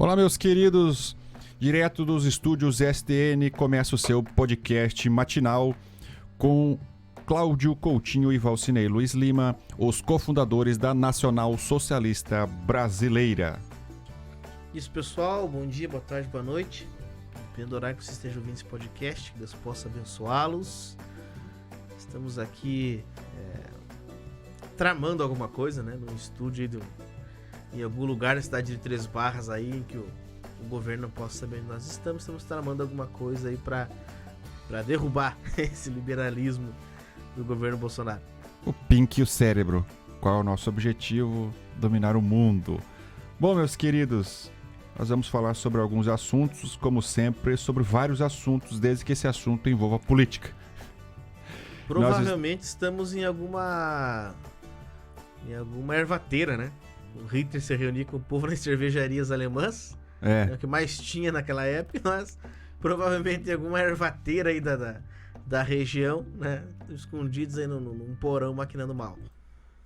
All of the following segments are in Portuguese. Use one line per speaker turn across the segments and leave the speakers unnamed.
Olá, meus queridos, direto dos estúdios STN, começa o seu podcast matinal com Cláudio Coutinho e Valcinei Luiz Lima, os cofundadores da Nacional Socialista Brasileira.
Isso, pessoal, bom dia, boa tarde, boa noite. Dependendo do horário que vocês estejam ouvindo esse podcast, que Deus possa abençoá-los. Estamos aqui tramando alguma coisa, né, num estúdio em algum lugar na cidade de Três Barras aí, em que o governo não possa saber onde nós estamos tramando alguma coisa aí para derrubar esse liberalismo do governo Bolsonaro.
O Pink e o cérebro. Qual é o nosso objetivo? Dominar o mundo. Bom, meus queridos, nós vamos falar sobre alguns assuntos, como sempre, sobre vários assuntos, desde que esse assunto envolva política.
Provavelmente estamos em alguma ervateira, né? O Hitler se reunia com o povo nas cervejarias alemãs. É o que mais tinha naquela época. Nós provavelmente em alguma ervateira aí da região, né? Escondidos aí num porão maquinando mal.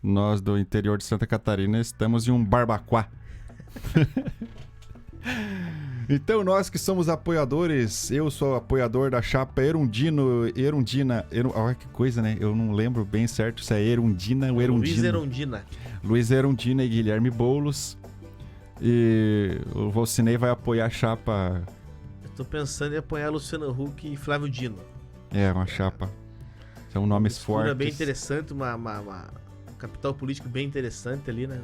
Nós do interior de Santa Catarina estamos em um barbacoa. Então nós que somos apoiadores, eu sou apoiador da chapa Erundina, olha que coisa, né? Eu não lembro bem certo se é Erundina ou Erundina. Luiz Erundina e Guilherme Boulos. E o Valcinei vai apoiar a chapa.
Eu tô pensando em apoiar Luciano Huck e Flávio Dino.
É, uma chapa. São nomes fortes.
Bem interessante, um capital político bem interessante ali, né?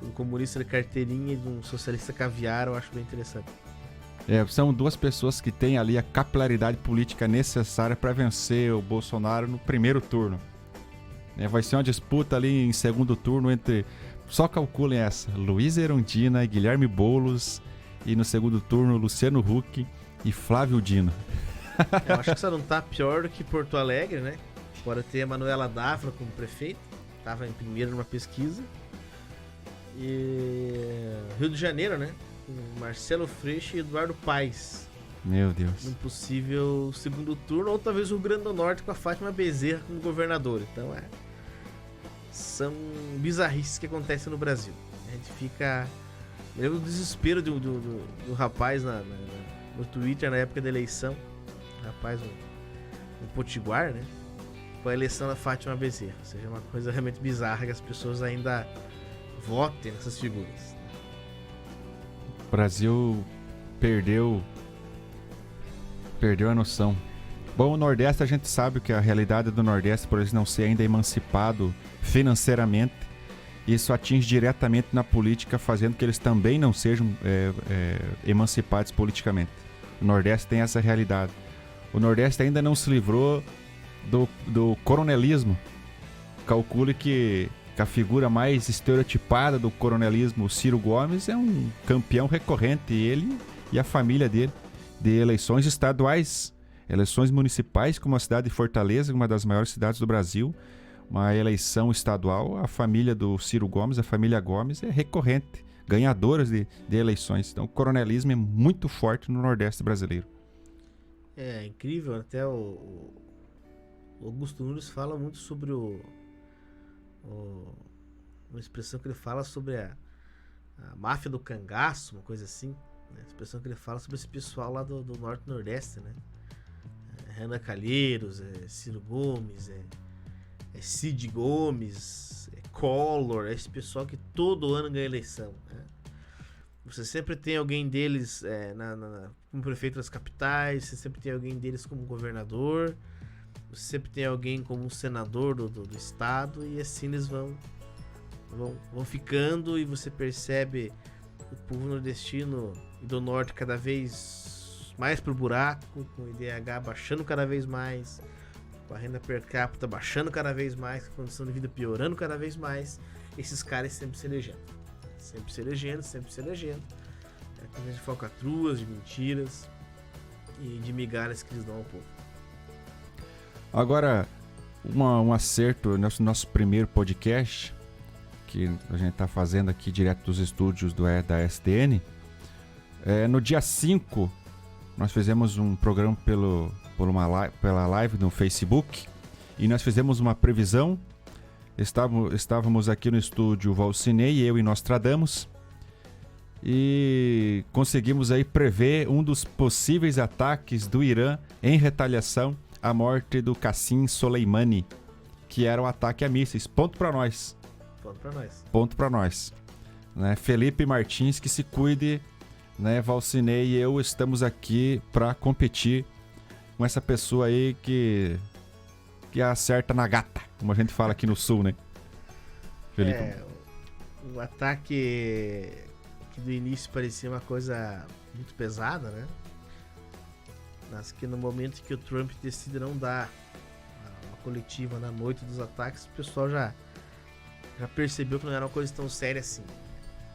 Um comunista de carteirinha e um socialista caviar, eu acho bem interessante.
São duas pessoas que têm ali a capilaridade política necessária para vencer o Bolsonaro no primeiro turno. Vai ser uma disputa ali em segundo turno entre, só calculem essa, Luiz Erundina e Guilherme Boulos, e no segundo turno Luciano Huck e Flávio Dino.
Eu acho que isso não tá pior do que Porto Alegre, né? Pode ter a Manuela Dávila como prefeito, estava em primeiro numa pesquisa. E Rio de Janeiro, né? Com Marcelo Freixo e Eduardo Paes.
Meu Deus.
Num possível segundo turno, ou talvez o Rio Grande do Norte com a Fátima Bezerra como governadora. Então são bizarrices que acontecem no Brasil. A gente fica. Eu lembro do desespero do rapaz no Twitter na época da eleição. Rapaz, um potiguar, né? Com a eleição da Fátima Bezerra. Ou seja, uma coisa realmente bizarra que as pessoas ainda votem nessas figuras.
O Brasil perdeu a noção. Bom, o Nordeste, a gente sabe que a realidade do Nordeste, por eles não ser ainda emancipado financeiramente, isso atinge diretamente na política, fazendo que eles também não sejam emancipados politicamente. O Nordeste tem essa realidade. O Nordeste ainda não se livrou do coronelismo. Calcule que a figura mais estereotipada do coronelismo, Ciro Gomes, é um campeão recorrente, ele e a família dele, de eleições estaduais, eleições municipais, como a cidade de Fortaleza, uma das maiores cidades do Brasil, uma eleição estadual, a família do Ciro Gomes, a família Gomes, é recorrente, ganhadoras de eleições. Então o coronelismo é muito forte no Nordeste brasileiro.
É incrível, até o Augusto Nunes fala muito sobre uma expressão que ele fala sobre a máfia do cangaço, uma coisa assim, né? A expressão que ele fala sobre esse pessoal lá do norte e nordeste, né? Renan Calheiros, Ciro Gomes, Cid Gomes, Collor, esse pessoal que todo ano ganha eleição, né? Você sempre tem alguém deles como prefeito das capitais, você sempre tem alguém deles como governador, você sempre tem alguém como senador do estado, e assim eles vão ficando, e você percebe o povo nordestino e do norte cada vez mais pro buraco, com o IDH baixando cada vez mais, com a renda per capita baixando cada vez mais, com a condição de vida piorando cada vez mais, esses caras sempre se elegendo. Sempre se elegendo. Com de falcatruas, de mentiras e de migalhas que eles dão ao povo.
Agora, um acerto, nosso primeiro podcast, que a gente está fazendo aqui direto dos estúdios da STN. No dia 5, nós fizemos um programa pela live no Facebook, e nós fizemos uma previsão. Estávamos aqui no estúdio Valcinei, eu e Nostradamus, e conseguimos aí prever um dos possíveis ataques do Irã em retaliação à morte do Qasem Soleimani, que era um ataque a mísseis. Ponto para nós.
Ponto pra nós.
Ponto para nós. Né? Felipe Martins, que se cuide, né? Valcinei e eu estamos aqui para competir com essa pessoa aí que acerta na gata, como a gente fala aqui no sul, né? Felipe.
O ataque que do início parecia uma coisa muito pesada, né? Mas que no momento que o Trump decide não dar uma coletiva na noite dos ataques, o pessoal já percebeu que não era uma coisa tão séria assim.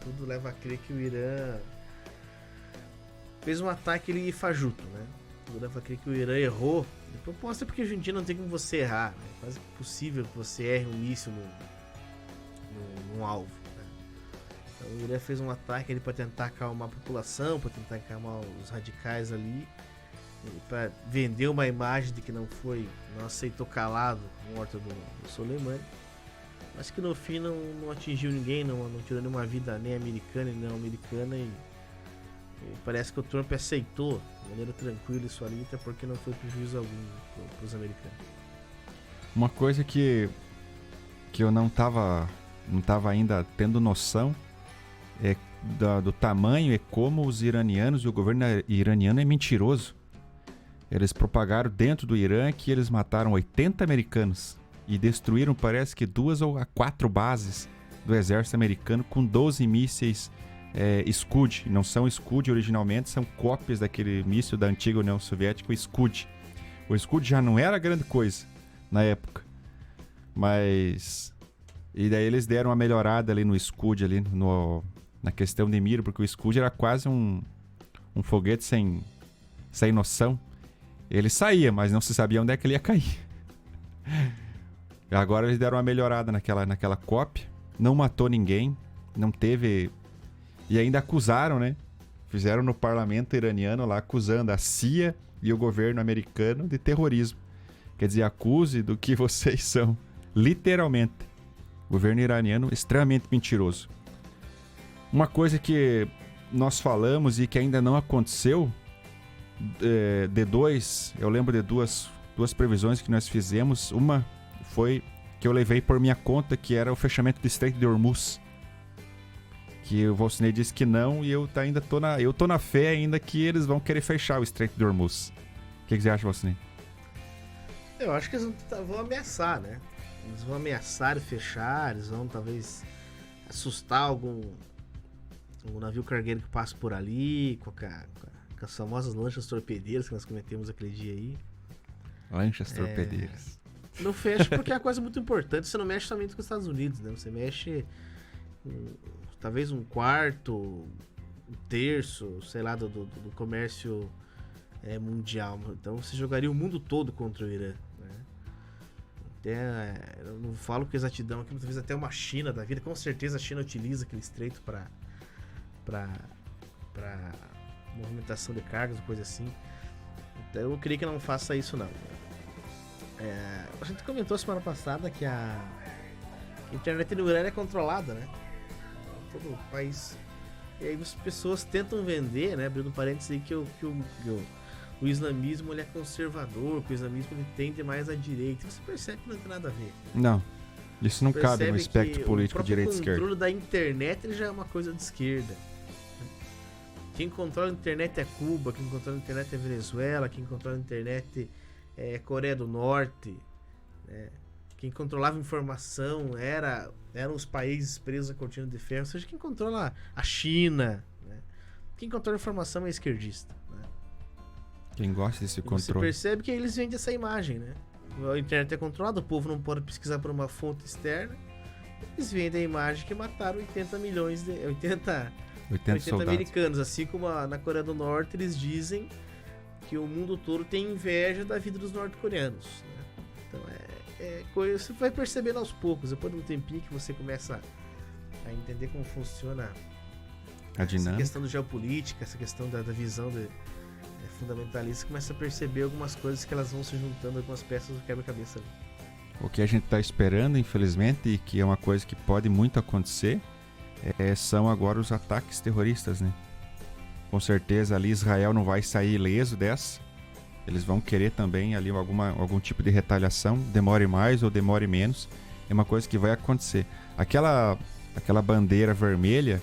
Tudo leva a crer que o Irã fez um ataque ali fajuto, né? Tudo leva a crer que o Irã errou de propósito, porque hoje em dia não tem como você errar, né? É quase possível que você erre um míssil num alvo. Então, o Irã fez um ataque ali para tentar acalmar a população, para tentar acalmar os radicais ali, para vender uma imagem de que não aceitou calado a morte do Soleimani, mas que no fim não atingiu ninguém, não tirou nenhuma vida nem americana nem não americana, e parece que o Trump aceitou de maneira tranquila isso ali, até porque não foi prejuízo algum para os americanos.
Uma coisa que eu não tava ainda tendo noção é do tamanho e como os iranianos e o governo iraniano é mentiroso. Eles propagaram dentro do Irã que eles mataram 80 americanos e destruíram, parece que 2 ou 4 bases do exército americano com 12 mísseis Scud. Não são Scud originalmente, são cópias daquele míssil da antiga União Soviética, o Scud. O Scud já não era grande coisa na época, mas... E daí eles deram uma melhorada ali no Scud, ali na questão de mira, porque o Scud era quase um foguete sem noção. Ele saía, mas não se sabia onde é que ele ia cair. Agora eles deram uma melhorada naquela cópia. Não matou ninguém, não teve... E ainda acusaram, né? Fizeram no parlamento iraniano lá, acusando a CIA e o governo americano de terrorismo. Quer dizer, acuse do que vocês são. Literalmente. Governo iraniano extremamente mentiroso. Uma coisa que nós falamos e que ainda não aconteceu, eu lembro de duas previsões que nós fizemos. Uma foi que eu levei por minha conta, que era o fechamento do Estreito de Hormuz. Que o Valcinei disse que não, e eu ainda tô na fé ainda que eles vão querer fechar o Estreito de Hormuz. O que você acha, Valcinei?
Eu acho que eles vão ameaçar, né? Eles vão ameaçar e fechar, eles vão talvez assustar algum navio cargueiro que passa por ali, com as famosas lanchas torpedeiras que nós cometemos aquele dia aí.
Lanchas torpedeiras.
Não fecha porque é uma coisa muito importante. Você não mexe somente com os Estados Unidos, né? Você mexe talvez um quarto, um terço, sei lá, do comércio mundial. Então você jogaria o mundo todo contra o Irã, né? Eu não falo com exatidão aqui, muitas vezes até uma China da vida. Com certeza a China utiliza aquele estreito para movimentação de cargas, coisa assim. Então eu creio que não faça isso não. A gente comentou semana passada que a internet no Irã é controlada, né? Todo o país. E aí as pessoas tentam vender, né? Abrindo parênteses aí, que o islamismo ele é conservador, que o islamismo ele tende mais à direita. Você percebe que não tem nada a ver.
Não. Isso não cabe no espectro político direita e esquerda. O controle da internet ele já é uma coisa de esquerda. Quem controla a internet é Cuba, quem controla a internet é Venezuela, quem controla a internet é Coreia do Norte, né? Quem controlava a informação eram os países presos à cortina de ferro, ou seja, quem controla a China, né? Quem controla a informação é esquerdista, né? Quem gosta desse controle.
Você percebe que eles vendem essa imagem, né? A internet é controlada, o povo não pode pesquisar por uma fonte externa. Eles vendem a imagem que mataram 80 milhões de... 80 americanos, assim como na Coreia do Norte eles dizem que o mundo todo tem inveja da vida dos norte-coreanos, né? Então coisa, você vai percebendo aos poucos, depois de um tempinho que você começa a entender como funciona
a dinâmica,
essa questão do geopolítica, essa questão da visão fundamentalista, você começa a perceber algumas coisas que elas vão se juntando, algumas peças do quebra-cabeça ali.
O que a gente está esperando, infelizmente, e que é uma coisa que pode muito acontecer, são agora os ataques terroristas, né? Com certeza ali Israel não vai sair ileso dessa. Eles vão querer também ali algum tipo de retaliação, demore mais ou demore menos. É uma coisa que vai acontecer. Aquela bandeira vermelha,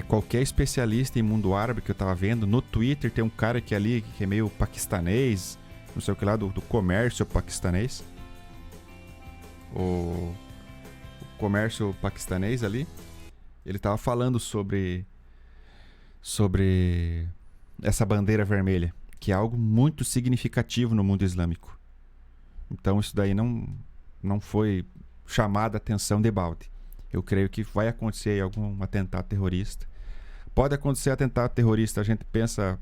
qualquer especialista em mundo árabe que eu tava vendo, no Twitter tem um cara que ali que é meio paquistanês, não sei o que lá, do comércio paquistanês. O comércio paquistanês ali, ele tava falando sobre essa bandeira vermelha, que é algo muito significativo no mundo islâmico. Então isso daí não foi chamada a atenção de balde. Eu creio que vai acontecer aí algum atentado terrorista. Pode acontecer atentado terrorista, a gente pensa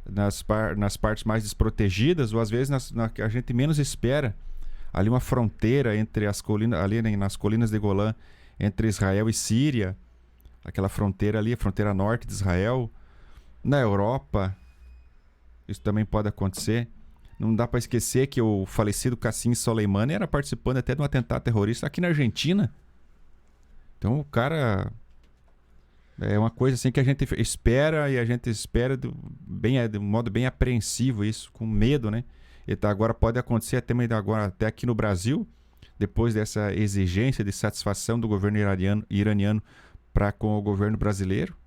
nas partes mais desprotegidas, ou às vezes a gente menos espera. Ali uma fronteira entre as colinas, ali nas colinas de Golã, entre Israel e Síria, aquela fronteira ali, a fronteira norte de Israel, na Europa, isso também pode acontecer. Não dá para esquecer que o falecido Qasem Soleimani era participando até de um atentado terrorista aqui na Argentina. Então o cara é uma coisa assim que a gente espera, e a gente espera de um modo bem apreensivo isso, com medo, né? E agora pode acontecer até aqui no Brasil, depois dessa exigência de satisfação do governo iraniano para com o governo brasileiro.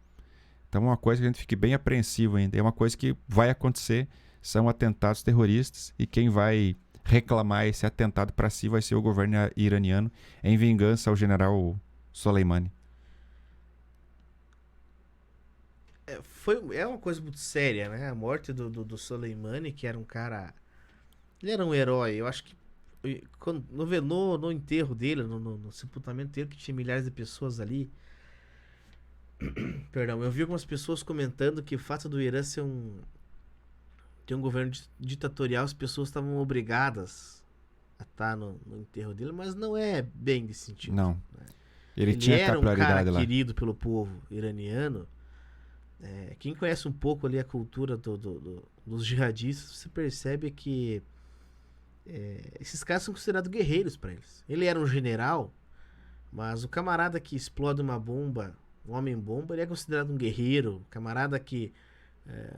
Então é uma coisa que a gente fique bem apreensivo ainda. É uma coisa que vai acontecer, são atentados terroristas, e quem vai reclamar esse atentado para si vai ser o governo iraniano, em vingança ao general Soleimani.
É uma coisa muito séria, né? A morte do Soleimani, que era um cara... Ele era um herói. Eu acho que no enterro dele, no sepultamento dele, que tinha milhares de pessoas ali... Perdão, eu vi algumas pessoas comentando que o fato do Irã ter um governo ditatorial, as pessoas estavam obrigadas a estar no enterro dele, mas não é bem desse sentido.
Não.
Né?
Ele tinha
era um cara
lá.
querido pelo povo iraniano. Quem conhece um pouco ali a cultura dos jihadistas, você percebe que esses caras são considerados guerreiros para eles. Ele era um general, mas o camarada que explode uma bomba, um homem-bomba, ele é considerado um guerreiro. O camarada que...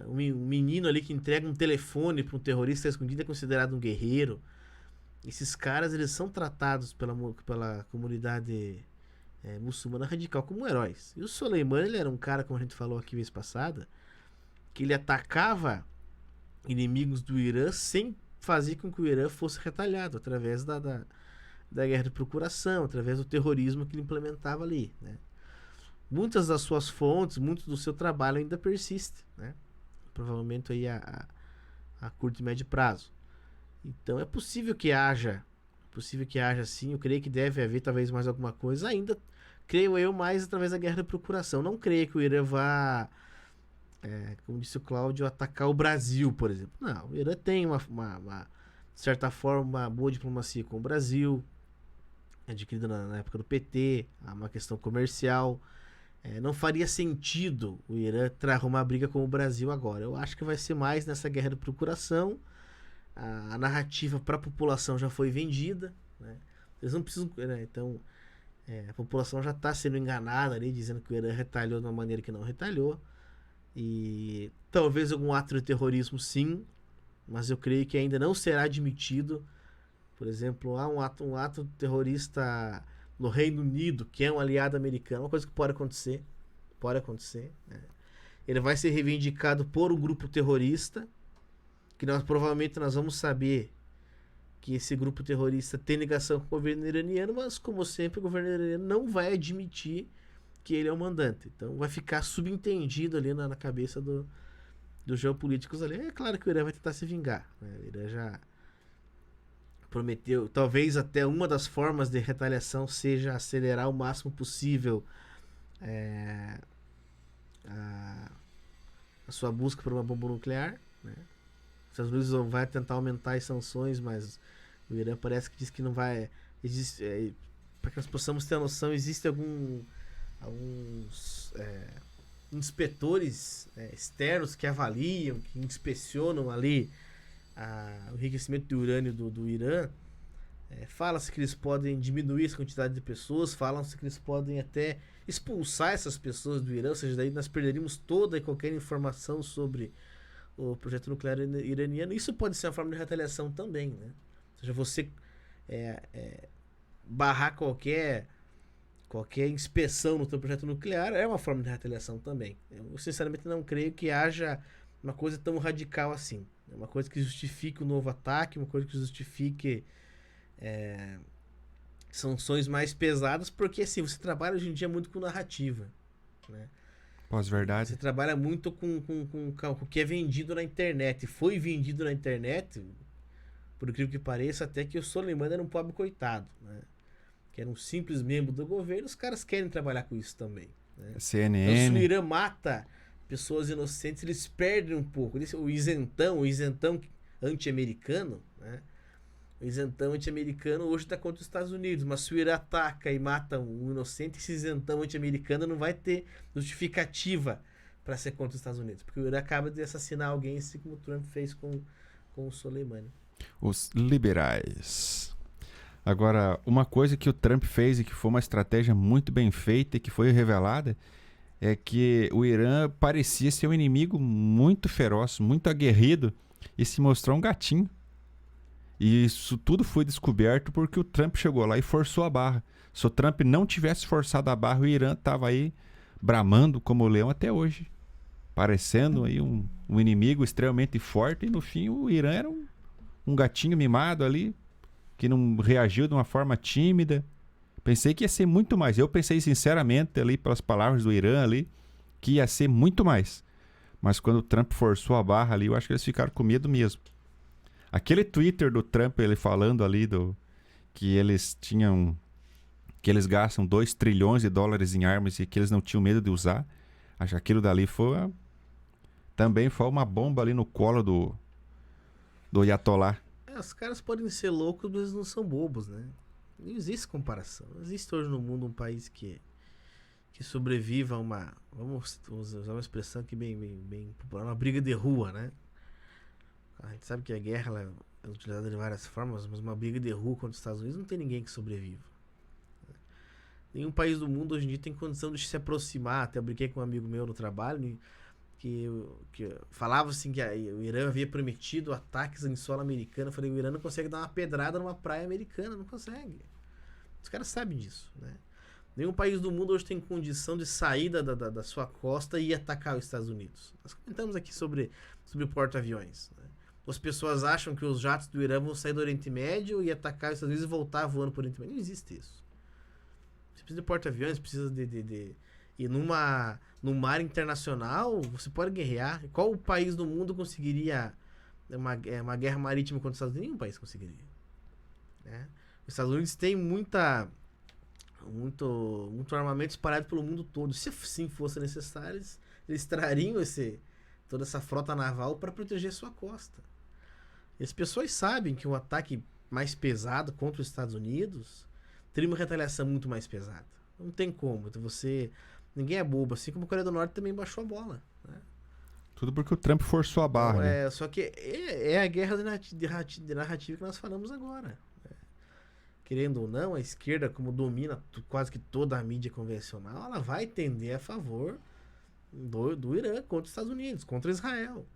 um menino ali que entrega um telefone para um terrorista escondido é considerado um guerreiro. Esses caras, eles são tratados pela comunidade muçulmana radical como heróis. E o Soleimani, ele era um cara, como a gente falou aqui vez passada, que ele atacava inimigos do Irã sem fazer com que o Irã fosse retalhado, através da guerra de procuração, através do terrorismo que ele implementava ali, né? Muitas das suas fontes, muito do seu trabalho ainda persiste, né? Provavelmente aí a curto e médio prazo. Então é possível que haja sim. Eu creio que deve haver talvez mais alguma coisa ainda. Creio eu mais através da guerra de procuração. Não creio que o Irã vá, como disse o Cláudio, atacar o Brasil, por exemplo. Não, o Irã tem de certa forma, uma boa diplomacia com o Brasil, adquirida na época do PT, uma questão comercial. Não faria sentido o Irã arrumar briga com o Brasil agora. Eu acho que vai ser mais nessa guerra de procuração. A narrativa para a população já foi vendida, né? Eles não precisam... Né? Então, a população já está sendo enganada ali, dizendo que o Irã retalhou de uma maneira que não retalhou. E talvez algum ato de terrorismo, sim, mas eu creio que ainda não será admitido. Por exemplo, um ato terrorista no Reino Unido, que é um aliado americano, uma coisa que pode acontecer, né? Ele vai ser reivindicado por um grupo terrorista, que provavelmente nós vamos saber que esse grupo terrorista tem ligação com o governo iraniano, mas como sempre o governo iraniano não vai admitir que ele é o mandante. Então vai ficar subentendido ali na cabeça dos geopolíticos ali. É claro que o Irã vai tentar se vingar, né? O Irã já prometeu, talvez até uma das formas de retaliação seja acelerar o máximo possível a sua busca por uma bomba nuclear, né? Os Estados Unidos vai tentar aumentar as sanções, mas o Irã parece que diz que não vai. Para que nós possamos ter a noção, existem alguns inspetores externos que avaliam, que inspecionam ali o enriquecimento de urânio do Irã. Fala-se que eles podem diminuir essa quantidade de pessoas, falam-se que eles podem até expulsar essas pessoas do Irã, ou seja, daí nós perderíamos toda e qualquer informação sobre o projeto nuclear iraniano. Isso pode ser uma forma de retaliação também, né? Ou seja, você barrar qualquer inspeção no seu projeto nuclear é uma forma de retaliação também. Eu sinceramente não creio que haja uma coisa tão radical assim. É uma coisa que justifique o novo ataque, uma coisa que justifique sanções mais pesadas, porque assim, você trabalha hoje em dia muito com narrativa, né?
Pós-verdade.
Você trabalha muito com o que é vendido na internet. Foi vendido na internet, por incrível que pareça, até que o Soleimani era um pobre coitado, né? Que era um simples membro do governo. Os caras querem trabalhar com isso também, né?
CNN.
Então, se o Irã mata pessoas inocentes, eles perdem um pouco. O isentão anti-americano, né? O isentão anti-americano hoje está contra os Estados Unidos, mas se o Irã ataca e mata um inocente, esse isentão anti-americano não vai ter justificativa para ser contra os Estados Unidos, porque o Irã acaba de assassinar alguém, assim como o Trump fez com o Soleimani.
Os liberais. Agora, uma coisa que o Trump fez e que foi uma estratégia muito bem feita e que foi revelada é que o Irã parecia ser um inimigo muito feroz, muito aguerrido e se mostrou um gatinho. E isso tudo foi descoberto porque o Trump chegou lá e forçou a barra. Se o Trump não tivesse forçado a barra, o Irã estava aí bramando como o leão até hoje. Parecendo aí um inimigo extremamente forte. E no fim o Irã era um gatinho mimado ali, que não reagiu de uma forma tímida. Pensei que ia ser muito mais. Eu pensei sinceramente ali, pelas palavras do Irã ali, que ia ser muito mais. Mas quando o Trump forçou a barra ali, eu acho que eles ficaram com medo mesmo. Aquele Twitter do Trump, ele falando ali que eles gastam 2 trilhões de dólares em armas e que eles não tinham medo de usar. Acho que aquilo dali também foi uma bomba ali no colo do Ayatollah.
Os caras podem ser loucos, mas eles não são bobos, né? Não existe comparação. Não existe hoje no mundo um país que sobreviva a vamos usar uma expressão aqui bem popular, uma briga de rua, né? A gente sabe que a guerra é utilizada de várias formas, mas uma briga de rua contra os Estados Unidos não tem ninguém que sobreviva. Nenhum país do mundo hoje em dia tem condição de se aproximar. Até eu brinquei com um amigo meu no trabalho que falava assim que o Irã havia prometido ataques em solo americano. Eu falei, o Irã não consegue dar uma pedrada numa praia americana, não consegue. Os caras sabem disso, né? Nenhum país do mundo hoje tem condição de sair da sua costa e atacar os Estados Unidos. Nós comentamos aqui sobre porta-aviões, né? As pessoas acham que os jatos do Irã vão sair do Oriente Médio e atacar os Estados Unidos e voltar voando para o Oriente Médio. Não existe isso. Você precisa de porta-aviões, precisa e no mar internacional, você pode guerrear. Qual país do mundo conseguiria uma guerra marítima contra os Estados Unidos? Nenhum país conseguiria, né? Os Estados Unidos têm muito armamento espalhado pelo mundo todo. Se assim fosse necessário, eles trariam toda essa frota naval para proteger sua costa. E as pessoas sabem que um ataque mais pesado contra os Estados Unidos teria uma retaliação muito mais pesada. Não tem como. Então ninguém é bobo. Assim como a Coreia do Norte também baixou a bola, né?
Tudo porque o Trump forçou a barra, né?
Só que é a guerra de narrativa que nós falamos agora. Querendo ou não, a esquerda, como domina quase que toda a mídia convencional, ela vai tender a favor do Irã contra os Estados Unidos, contra Israel.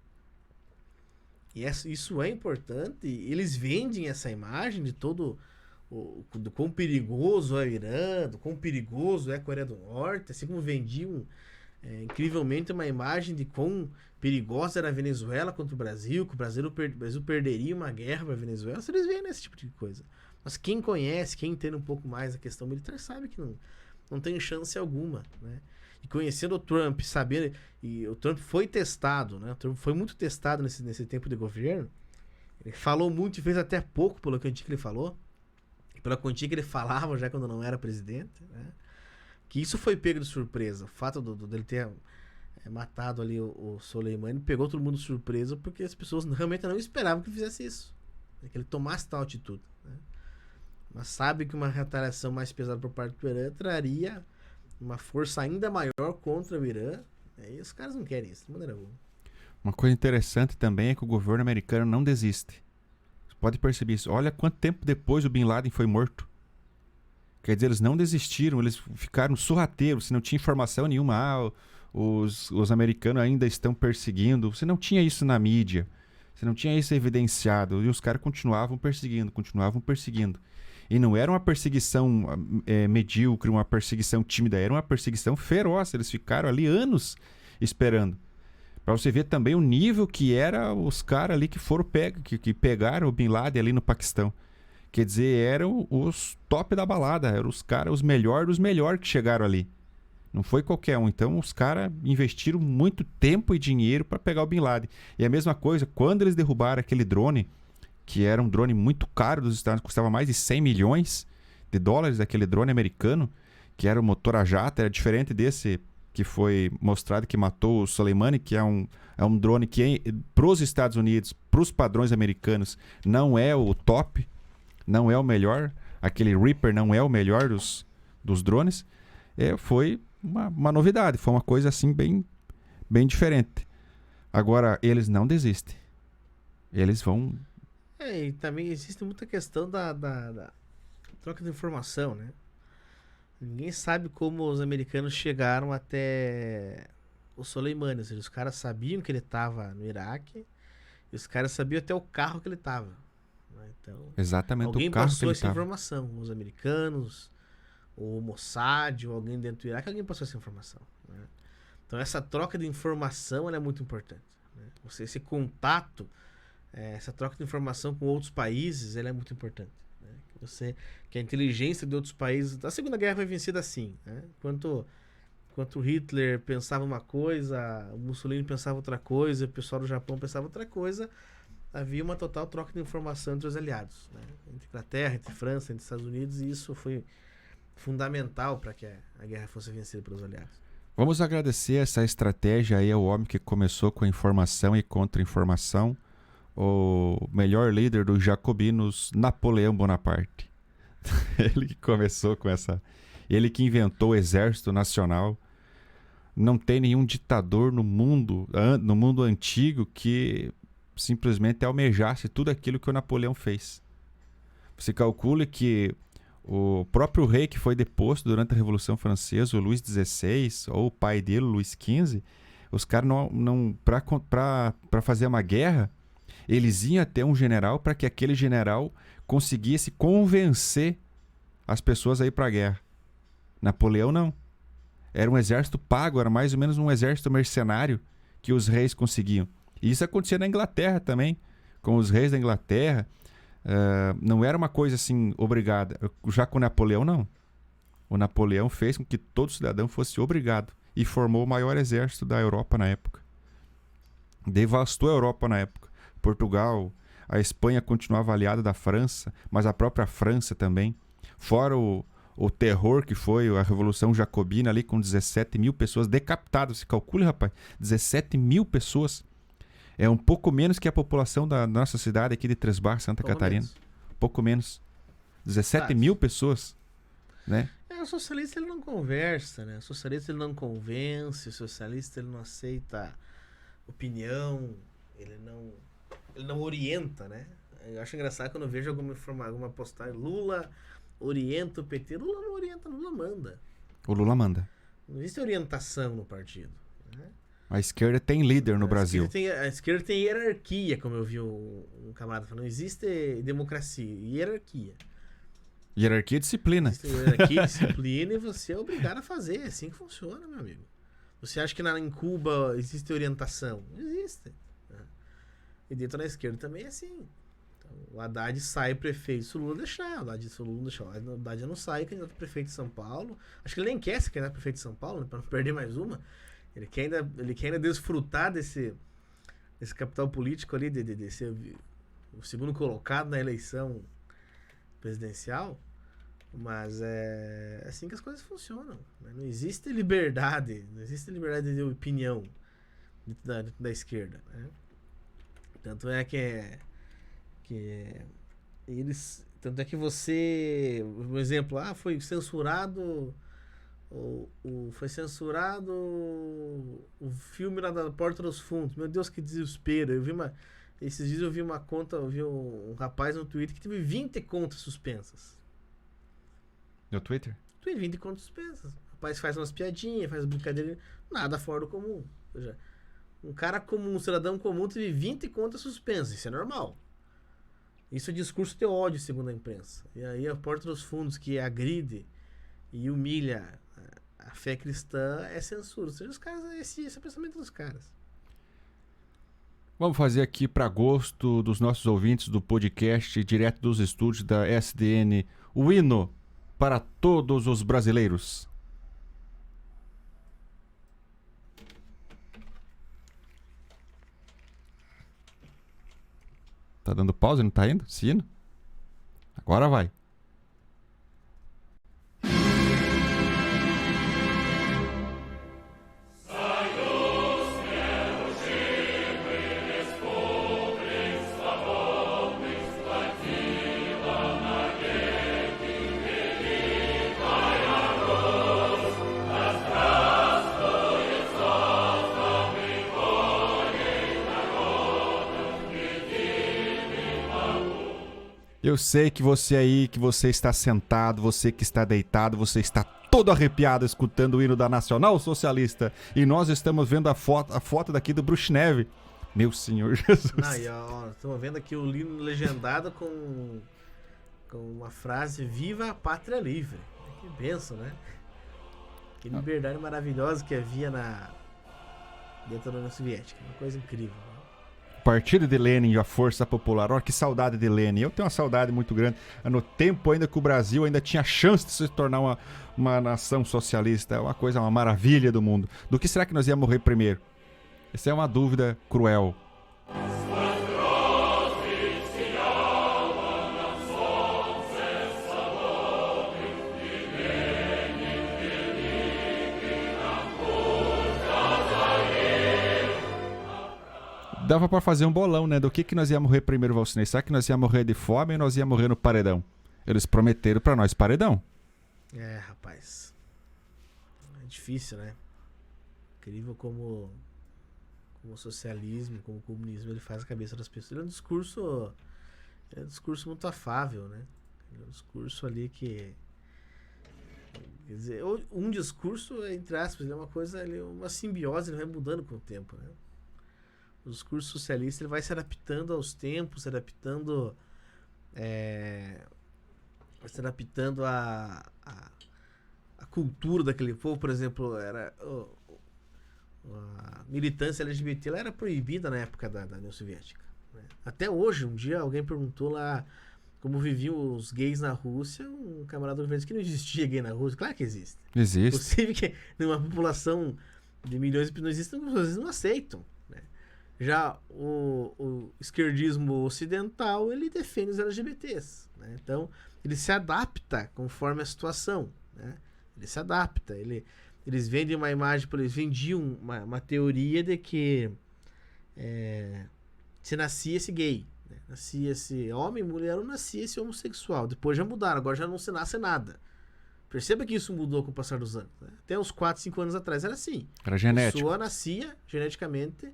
E isso é importante. Eles vendem essa imagem de do quão perigoso é o Irã, do quão perigoso é a Coreia do Norte, assim como vendiam incrivelmente uma imagem de quão perigosa era a Venezuela contra o Brasil, que o Brasil perderia uma guerra para a Venezuela. Se eles veem esse tipo de coisa. Mas quem conhece, quem entende um pouco mais a questão militar, sabe que não tem chance alguma, né? E conhecendo o Trump, sabendo... E o Trump foi testado, né? O Trump foi muito testado nesse tempo de governo. Ele falou muito e fez até pouco pela quantia que ele falou. E pela quantia que ele falava já quando não era presidente, né? Que isso foi pego de surpresa. O fato dele ter matado ali o Soleimani pegou todo mundo de surpresa porque as pessoas realmente não esperavam que ele fizesse isso. Que ele tomasse tal atitude, né? Mas sabe que uma retaliação mais pesada por parte do Irã traria uma força ainda maior contra o Irã. E os caras não querem isso, de maneira alguma.
Uma coisa interessante também é que o governo americano não desiste. Pode perceber isso. Olha quanto tempo depois o Bin Laden foi morto. Quer dizer, eles não desistiram, eles ficaram sorrateiros, se não tinha informação nenhuma. Os americanos ainda estão perseguindo. Você não tinha isso na mídia. Você não tinha isso evidenciado. E os caras continuavam perseguindo, continuavam perseguindo. E não era uma perseguição medíocre, uma perseguição tímida. Era uma perseguição feroz. Eles ficaram ali anos esperando. Para você ver também o nível que era os caras ali que foram que pegaram o Bin Laden ali no Paquistão. Quer dizer, eram os top da balada. Eram os caras, os melhores dos melhores que chegaram ali. Não foi qualquer um. Então, os caras investiram muito tempo e dinheiro para pegar o Bin Laden. E a mesma coisa, quando eles derrubaram aquele drone, que era um drone muito caro dos Estados Unidos, custava mais de 100 milhões de dólares, aquele drone americano, que era o motor a jato, era diferente desse que foi mostrado que matou o Soleimani, que é um drone que, para os Estados Unidos, para os padrões americanos, não é o top, não é o melhor. Aquele Reaper não é o melhor dos drones. Foi uma novidade, foi uma coisa assim bem, bem diferente. Agora, eles não desistem. Eles vão...
E também existe muita questão da troca de informação, né? Ninguém sabe como os americanos chegaram até o Soleimani. Ou seja, os caras sabiam que ele estava no Iraque e os caras sabiam até o carro que ele estava. Né? Então,
exatamente
alguém
o carro que
passou
ele
essa
tava.
informação. Os americanos, o Mossad, ou alguém dentro do Iraque, alguém passou essa informação. Né? Então, essa troca de informação ela é muito importante. Né? Esse contato, essa troca de informação com outros países, ela é muito importante. Que a inteligência de outros países... A Segunda Guerra foi vencida assim, né? Enquanto Hitler pensava uma coisa, o Mussolini pensava outra coisa, o pessoal do Japão pensava outra coisa, havia uma total troca de informação entre os aliados, né? Entre Inglaterra, entre França, entre Estados Unidos, e isso foi fundamental para que a guerra fosse vencida pelos aliados.
Vamos agradecer essa estratégia aí ao homem que começou com informação e contra-informação, o melhor líder dos jacobinos, Napoleão Bonaparte. Ele que começou com essa... Ele que inventou o Exército Nacional. Não tem nenhum ditador no mundo antigo que simplesmente almejasse tudo aquilo que o Napoleão fez. Você calcule que o próprio rei que foi deposto durante a Revolução Francesa, o Luís XVI, ou o pai dele, o Luís XV, os caras não para fazer uma guerra, eles iam até um general para que aquele general conseguisse convencer as pessoas a ir para a guerra. Napoleão não. Era um exército pago, era mais ou menos um exército mercenário que os reis conseguiam. E isso acontecia na Inglaterra também, com os reis da Inglaterra. Não era uma coisa assim obrigada. Já com o Napoleão, não. O Napoleão fez com que todo cidadão fosse obrigado e formou o maior exército da Europa na época. Devastou a Europa na época. Portugal, a Espanha continuava aliada da França, mas a própria França também. Fora o terror que foi a Revolução Jacobina ali com 17 mil pessoas decapitadas. Se calcule, rapaz, 17 mil pessoas. É um pouco menos que a população da nossa cidade aqui de Três Barras, Santa Catarina. Pouco menos. 17 mil pessoas, né?
O socialista ele não conversa, né? O socialista ele não convence, o socialista ele não aceita opinião, ele não orienta, né? Eu acho engraçado quando eu vejo alguma postagem, Lula orienta o PT. Lula não orienta, Lula manda.
O Lula manda.
Não existe orientação no partido, né?
A esquerda tem líder no Brasil.
A esquerda tem hierarquia, como eu vi um camarada falando. Não existe democracia, hierarquia.
Hierarquia e disciplina.
Existe hierarquia e disciplina e você é obrigado a fazer. É assim que funciona, meu amigo. Você acha que em Cuba existe orientação? Não existe. Né? E dentro da esquerda também é assim. Então, o Haddad sai prefeito se o Lula deixar. O Haddad não sai candidato a prefeito de São Paulo. Acho que ele nem quer ser candidato a prefeito de São Paulo, né, para não perder mais uma. Ele quer ainda desfrutar desse capital político ali, de ser o segundo colocado na eleição presidencial. Mas é assim que as coisas funcionam. Né? Não existe liberdade de opinião dentro da esquerda. Né? Tanto é que eles... Tanto é que você... Um exemplo, foi censurado... Foi censurado o filme lá da Porta dos Fundos. Meu Deus, que desespero. Eu vi Esses dias eu vi um rapaz no Twitter que teve 20 contas suspensas.
No Twitter?
20 contas suspensas. O rapaz faz umas piadinhas, faz brincadeiras, nada fora do comum. Ou seja, um cara comum, um cidadão comum, teve 20 contas suspensas. Isso é normal. Isso é discurso de ódio, segundo a imprensa. E aí a Porta dos Fundos, que agride e humilha a fé cristã, é censura. Ou seja, os caras, esse é o pensamento dos caras.
Vamos fazer aqui para gosto dos nossos ouvintes do podcast, direto dos estúdios da SDN, o hino para todos os brasileiros. Tá dando pausa? Não tá indo? Esse hino? Agora vai. Eu sei que você aí, que você está sentado, você que está deitado, você está todo arrepiado escutando o hino da Nacional Socialista. E nós estamos vendo a foto daqui do Brusneve. Meu Senhor Jesus.
Estamos vendo aqui o hino legendado com uma frase: Viva a Pátria Livre. Que bênção, né? Que liberdade maravilhosa que havia dentro da União Soviética. Uma coisa incrível.
Partido de Lenin e a Força Popular. Olha que saudade de Lenin. Eu tenho uma saudade muito grande. No tempo ainda que o Brasil ainda tinha chance de se tornar uma nação socialista. É uma maravilha do mundo. Do que será que nós íamos morrer primeiro? Essa é uma dúvida cruel. Dava pra fazer um bolão, né? Do que nós ia morrer primeiro, Valcinei? Será que nós ia morrer de fome ou nós ia morrer no paredão? Eles prometeram pra nós paredão.
É, rapaz. É difícil, né? Incrível como o socialismo, como o comunismo, ele faz a cabeça das pessoas. Ele é um discurso muito afável, né? Ele é um discurso ali que... Quer dizer, um discurso, entre aspas, ele é uma coisa, ele é uma simbiose, ele vai mudando com o tempo, né? O discurso socialista, ele vai se adaptando aos tempos, se adaptando à cultura daquele povo. Por exemplo, a militância LGBT ela era proibida na época da União Soviética, né? Até hoje, um dia alguém perguntou lá como viviam os gays na Rússia. Um camarada disse que não existia gay na Rússia. Claro que existe.
Existe.
Possível que numa população de milhões de pessoas existem, as pessoas não aceitam. Já o esquerdismo ocidental, ele defende os LGBTs, né? Então, ele se adapta conforme a situação, né? Ele se adapta. Eles vendem uma imagem, eles vendiam uma teoria de que se nascia-se gay, né? Nascia-se homem, mulher, ou nascia-se homossexual. Depois já mudaram, agora já não se nasce nada. Perceba que isso mudou com o passar dos anos, né? Até uns 4, 5 anos atrás era assim.
Era genético.
A pessoa nascia geneticamente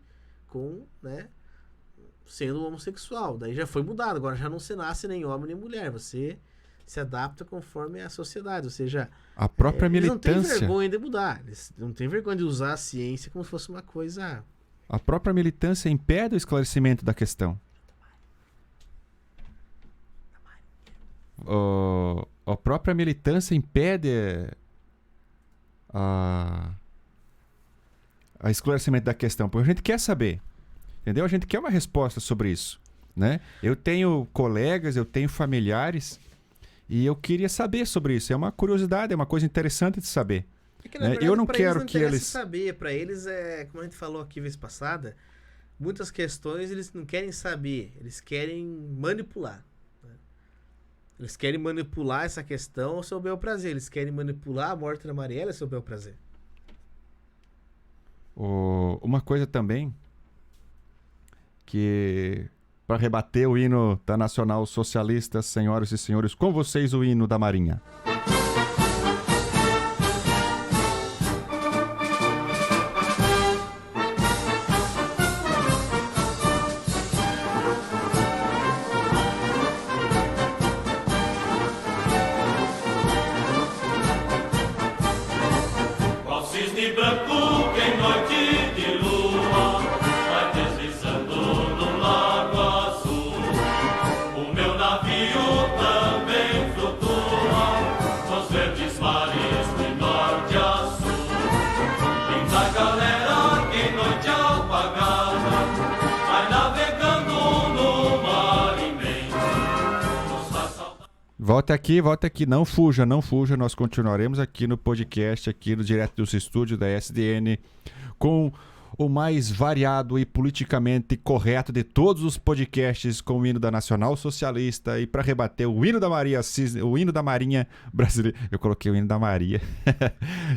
sendo homossexual. Daí já foi mudado. Agora já não se nasce nem homem nem mulher. Você se adapta conforme a sociedade. Ou seja,
a própria militância.
Eles não têm vergonha de mudar. Eles não têm vergonha de usar a ciência como se fosse uma coisa...
A própria militância impede o esclarecimento da questão. A própria militância impede a esclarecimento da questão, porque a gente quer saber, entendeu? A gente quer uma resposta sobre isso, né? Eu tenho colegas, eu tenho familiares e eu queria saber sobre isso. É uma curiosidade, é uma coisa interessante de saber.
É que, na verdade,
eu não quero que eles
saber. Para eles como a gente falou aqui vez passada, muitas questões eles não querem saber, eles querem manipular. Né? Eles querem manipular essa questão ao seu bel prazer. Eles querem manipular a morte da Marielle ao seu bel prazer.
Uma coisa também que, para rebater o hino da Nacional Socialista, senhoras e senhores, com vocês o hino da Marinha. Volte aqui, volte aqui. Não fuja, não fuja. Nós continuaremos aqui no podcast, aqui no Direto dos Estúdios da SDN, com o mais variado e politicamente correto de todos os podcasts, com o hino da Nacional Socialista e para rebater o hino da Maria, o hino da Marinha Brasileira. Eu coloquei o hino da Maria.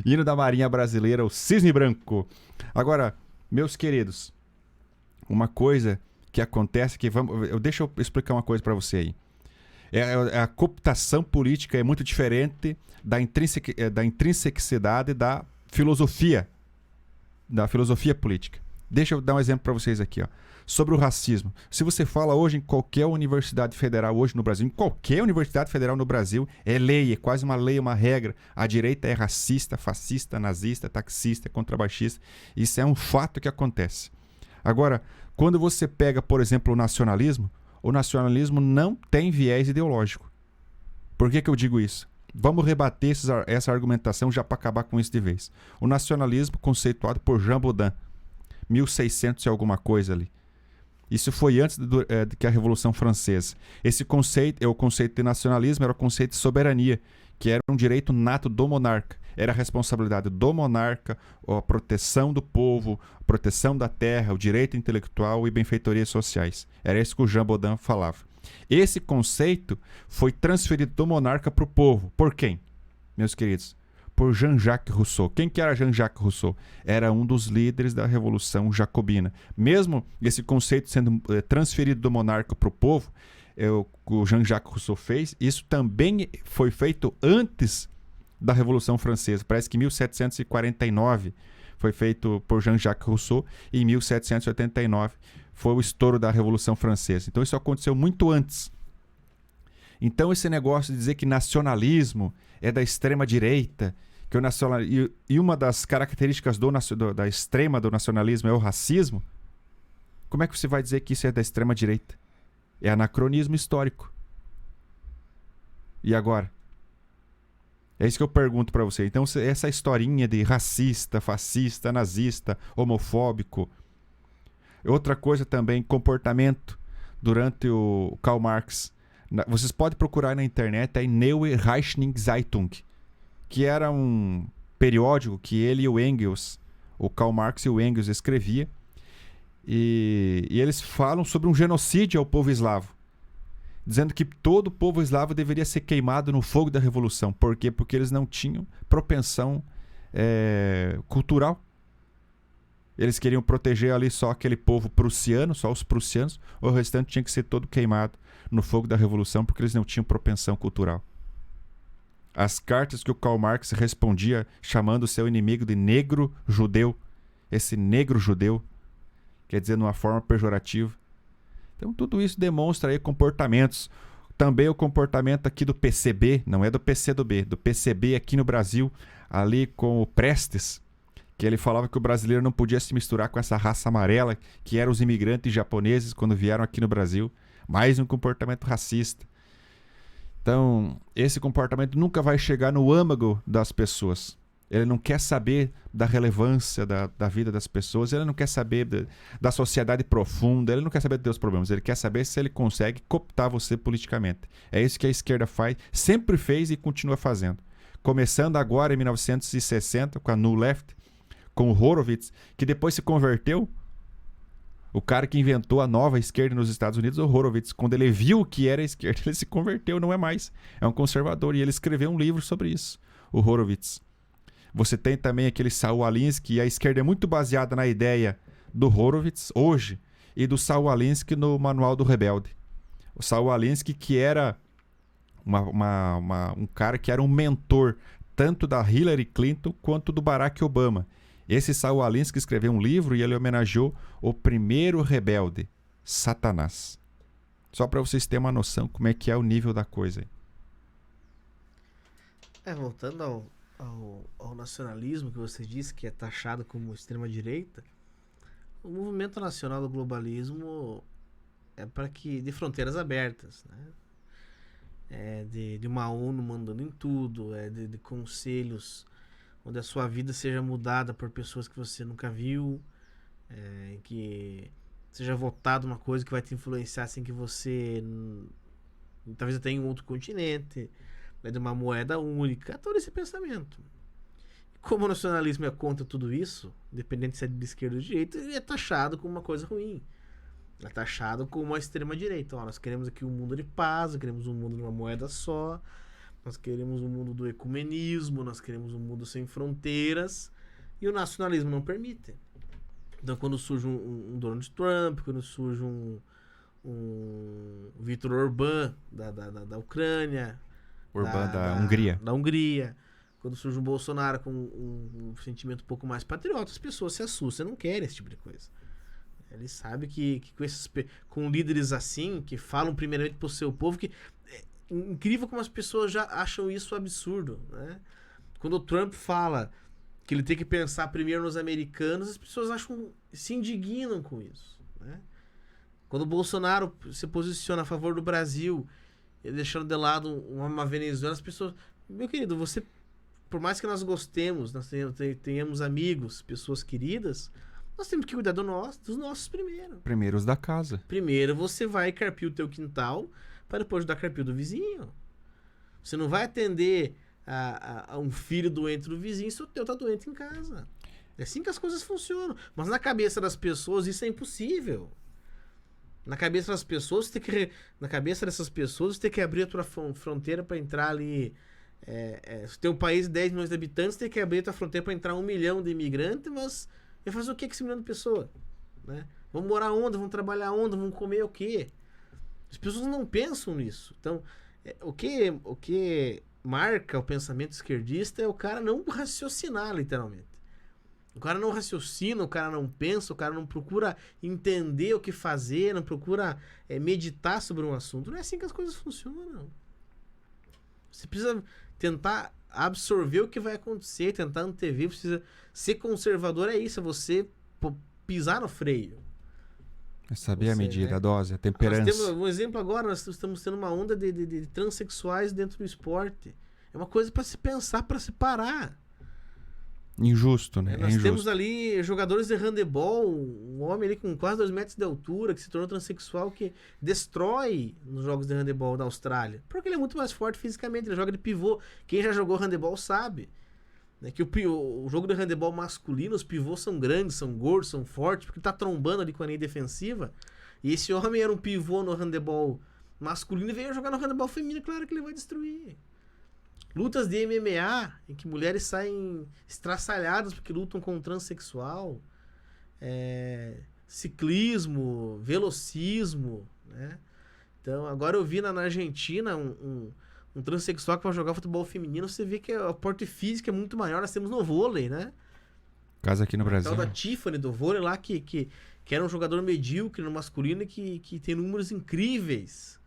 Hino da Marinha Brasileira, o Cisne Branco. Agora, meus queridos, uma coisa que acontece que deixa eu explicar uma coisa para você aí. A cooptação política é muito diferente da intrinsecidade da filosofia política. Deixa eu dar um exemplo para vocês aqui, ó. Sobre o racismo. Se você fala hoje em qualquer universidade federal hoje no Brasil, em qualquer universidade federal no Brasil, é lei, é quase uma lei, uma regra. A direita é racista, fascista, nazista, taxista, contrabaixista. Isso é um fato que acontece. Agora, quando você pega, por exemplo, o nacionalismo não tem viés ideológico. Por que eu digo isso? Vamos rebater essa argumentação já para acabar com isso de vez. O nacionalismo conceituado por Jean Baudin, 1600 e alguma coisa ali. Isso foi antes de que a Revolução Francesa. Esse conceito, o conceito de nacionalismo, era o conceito de soberania, que era um direito nato do monarca. Era a responsabilidade do monarca, a proteção do povo, a proteção da terra, o direito intelectual e benfeitorias sociais. Era isso que o Jean Baudin falava. Esse conceito foi transferido do monarca para o povo. Por quem, meus queridos? Por Jean-Jacques Rousseau. Quem que era Jean-Jacques Rousseau? Era um dos líderes da Revolução Jacobina. Mesmo esse conceito sendo transferido do monarca para o povo, o Jean-Jacques Rousseau fez, isso também foi feito antes da Revolução Francesa. Parece que em 1749 foi feito por Jean-Jacques Rousseau e em 1789 foi o estouro da Revolução Francesa. Então isso aconteceu muito antes. Então esse negócio de dizer que nacionalismo é da extrema-direita, que o e uma das características da extrema do nacionalismo é o racismo, como é que você vai dizer que isso é da extrema-direita? É anacronismo histórico. E agora? É isso que eu pergunto para você. Então, essa historinha de racista, fascista, nazista, homofóbico. Outra coisa também, comportamento durante o Karl Marx. Vocês podem procurar na internet aí Neue Reichsning Zeitung, que era um periódico que ele e o Engels, o Karl Marx e o Engels escrevia. E eles falam sobre um genocídio ao povo eslavo, dizendo que todo o povo eslavo deveria ser queimado no fogo da revolução. Por quê? Porque eles não tinham propensão cultural. Eles queriam proteger ali só aquele povo prussiano, só os prussianos, o restante tinha que ser todo queimado no fogo da revolução, porque eles não tinham propensão cultural. As cartas que o Karl Marx respondia chamando o seu inimigo de negro judeu, esse negro judeu, quer dizer, de uma forma pejorativa. Então, tudo isso demonstra aí comportamentos. Também o comportamento aqui do PCB, não é do PCdoB, do PCB aqui no Brasil, ali com o Prestes, que ele falava que o brasileiro não podia se misturar com essa raça amarela, que eram os imigrantes japoneses quando vieram aqui no Brasil. Mais um comportamento racista. Então, esse comportamento nunca vai chegar no âmago das pessoas. Ele não quer saber da relevância da vida das pessoas, ele não quer saber da sociedade profunda, ele não quer saber dos teus problemas, ele quer saber se ele consegue cooptar você politicamente. É isso que a esquerda faz, sempre fez e continua fazendo. Começando agora em 1960 com a New Left, com o Horowitz, que depois se converteu. O cara que inventou a nova esquerda nos Estados Unidos, o Horowitz, quando ele viu o que era a esquerda, ele se converteu, não é mais. É um conservador e ele escreveu um livro sobre isso, o Horowitz. Você tem também aquele Saul Alinsky, e a esquerda é muito baseada na ideia do Horowitz, hoje, e do Saul Alinsky no Manual do Rebelde. O Saul Alinsky, que era um cara que era um mentor tanto da Hillary Clinton quanto do Barack Obama. Esse Saul Alinsky escreveu um livro e ele homenageou o primeiro rebelde, Satanás. Só para vocês terem uma noção como é que é o nível da coisa.
Voltando ao nacionalismo que você disse que é taxado como extrema-direita, o movimento nacional do globalismo é para que de fronteiras abertas, né? De uma ONU mandando em tudo, de conselhos onde a sua vida seja mudada por pessoas que você nunca viu, que seja votado uma coisa que vai te influenciar sem que você talvez até em outro continente, né, de uma moeda única, todo esse pensamento. Como o nacionalismo é contra tudo isso, independente se é de esquerda ou de direita, ele é taxado como uma coisa ruim. É taxado como uma extrema-direita. Nós queremos aqui um mundo de paz, nós queremos um mundo de uma moeda só, nós queremos um mundo do ecumenismo, nós queremos um mundo sem fronteiras, e o nacionalismo não permite. Então, quando surge um Donald Trump, quando surge um Viktor Orbán da Ucrânia,
Da Hungria.
Da Hungria, quando surge um Bolsonaro com um sentimento um pouco mais patriota, as pessoas se assustam, não querem esse tipo de coisa. Eles sabem que com líderes assim, que falam primeiramente pro seu povo, que é incrível como as pessoas já acham isso absurdo, né? Quando o Trump fala que ele tem que pensar primeiro nos americanos, as pessoas se indignam com isso, né? Quando o Bolsonaro se posiciona a favor do Brasil, deixando de lado uma Venezuela, as pessoas... Meu querido, você... Por mais que nós gostemos, nós tenhamos amigos, pessoas queridas, nós temos que cuidar dos nossos primeiro.
Primeiros da casa.
Primeiro você vai carpir o teu quintal para depois ajudar a carpir o do vizinho. Você não vai atender a um filho doente do vizinho se o teu tá doente em casa. É assim que as coisas funcionam. Mas na cabeça das pessoas isso é impossível. Na cabeça dessas pessoas você tem que abrir a tua fronteira para entrar ali. Se tem um país de 10 milhões de habitantes, tem que abrir a tua fronteira para entrar 1 milhão de imigrantes, mas vai fazer o que com esse milhão de pessoas? Né? Vão morar onde? Vão trabalhar onde? Vão comer o quê? As pessoas não pensam nisso. Então, o que marca o pensamento esquerdista é o cara não raciocinar, literalmente. O cara não raciocina, o cara não pensa, o cara não procura entender o que fazer, não procura meditar sobre um assunto. Não é assim que as coisas funcionam. Você precisa tentar absorver o que vai acontecer, tentar antever, precisa ser conservador, é isso, é você pisar no freio.
É saber a medida, a dose, a temperança.
Nós temos um exemplo agora, nós estamos tendo uma onda de transexuais dentro do esporte. É uma coisa para se pensar, para se parar.
Injusto, né?
Nós temos ali jogadores de handebol, um homem ali com quase 2 metros de altura, que se tornou transexual, que destrói nos jogos de handebol da Austrália. Porque ele é muito mais forte fisicamente, ele joga de pivô. Quem já jogou handebol sabe, né, que o jogo de handebol masculino, os pivôs são grandes, são gordos, são fortes, porque tá trombando ali com a linha defensiva. E esse homem era um pivô no handebol masculino e veio jogar no handebol feminino, claro que ele vai destruir. Lutas de MMA, em que mulheres saem estraçalhadas porque lutam com um transexual. Ciclismo, velocismo, né? Então, agora eu vi na Argentina um transexual que vai jogar futebol feminino. Você vê que a porte física é muito maior. Nós temos no vôlei, né?
Caso aqui no Brasil.
A tal da Tiffany do vôlei lá, que era um jogador medíocre no masculino e que tem números incríveis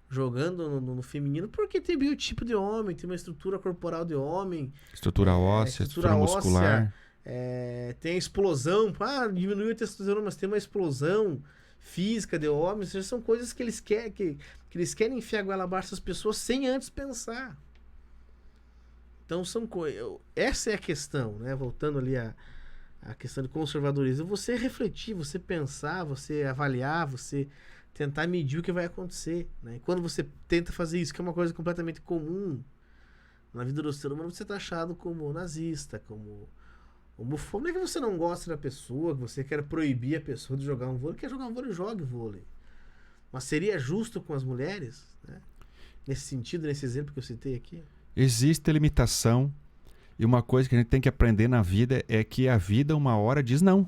jogando no feminino, porque tem biotipo de homem, tem uma estrutura corporal de homem.
Estrutura óssea, estrutura muscular.
Tem a explosão. Diminuiu a testosterona, mas tem uma explosão física de homem. Isso são coisas que eles querem, que eles querem enfiar a goela abaixo das pessoas sem antes pensar. Então são coisas. Essa é a questão, né? Voltando ali a questão de conservadorismo. Você refletir, você pensar, você avaliar, você tentar medir o que vai acontecer, né? E quando você tenta fazer isso, que é uma coisa completamente comum na vida do ser humano, você tá achado como nazista, como homofóbico. Não é que você não gosta da pessoa, que você quer proibir a pessoa de jogar um vôlei, quer jogar um vôlei, jogue vôlei. Mas seria justo com as mulheres, né? Nesse sentido, nesse exemplo que eu citei aqui?
Existe limitação, e uma coisa que a gente tem que aprender na vida é que a vida uma hora diz não.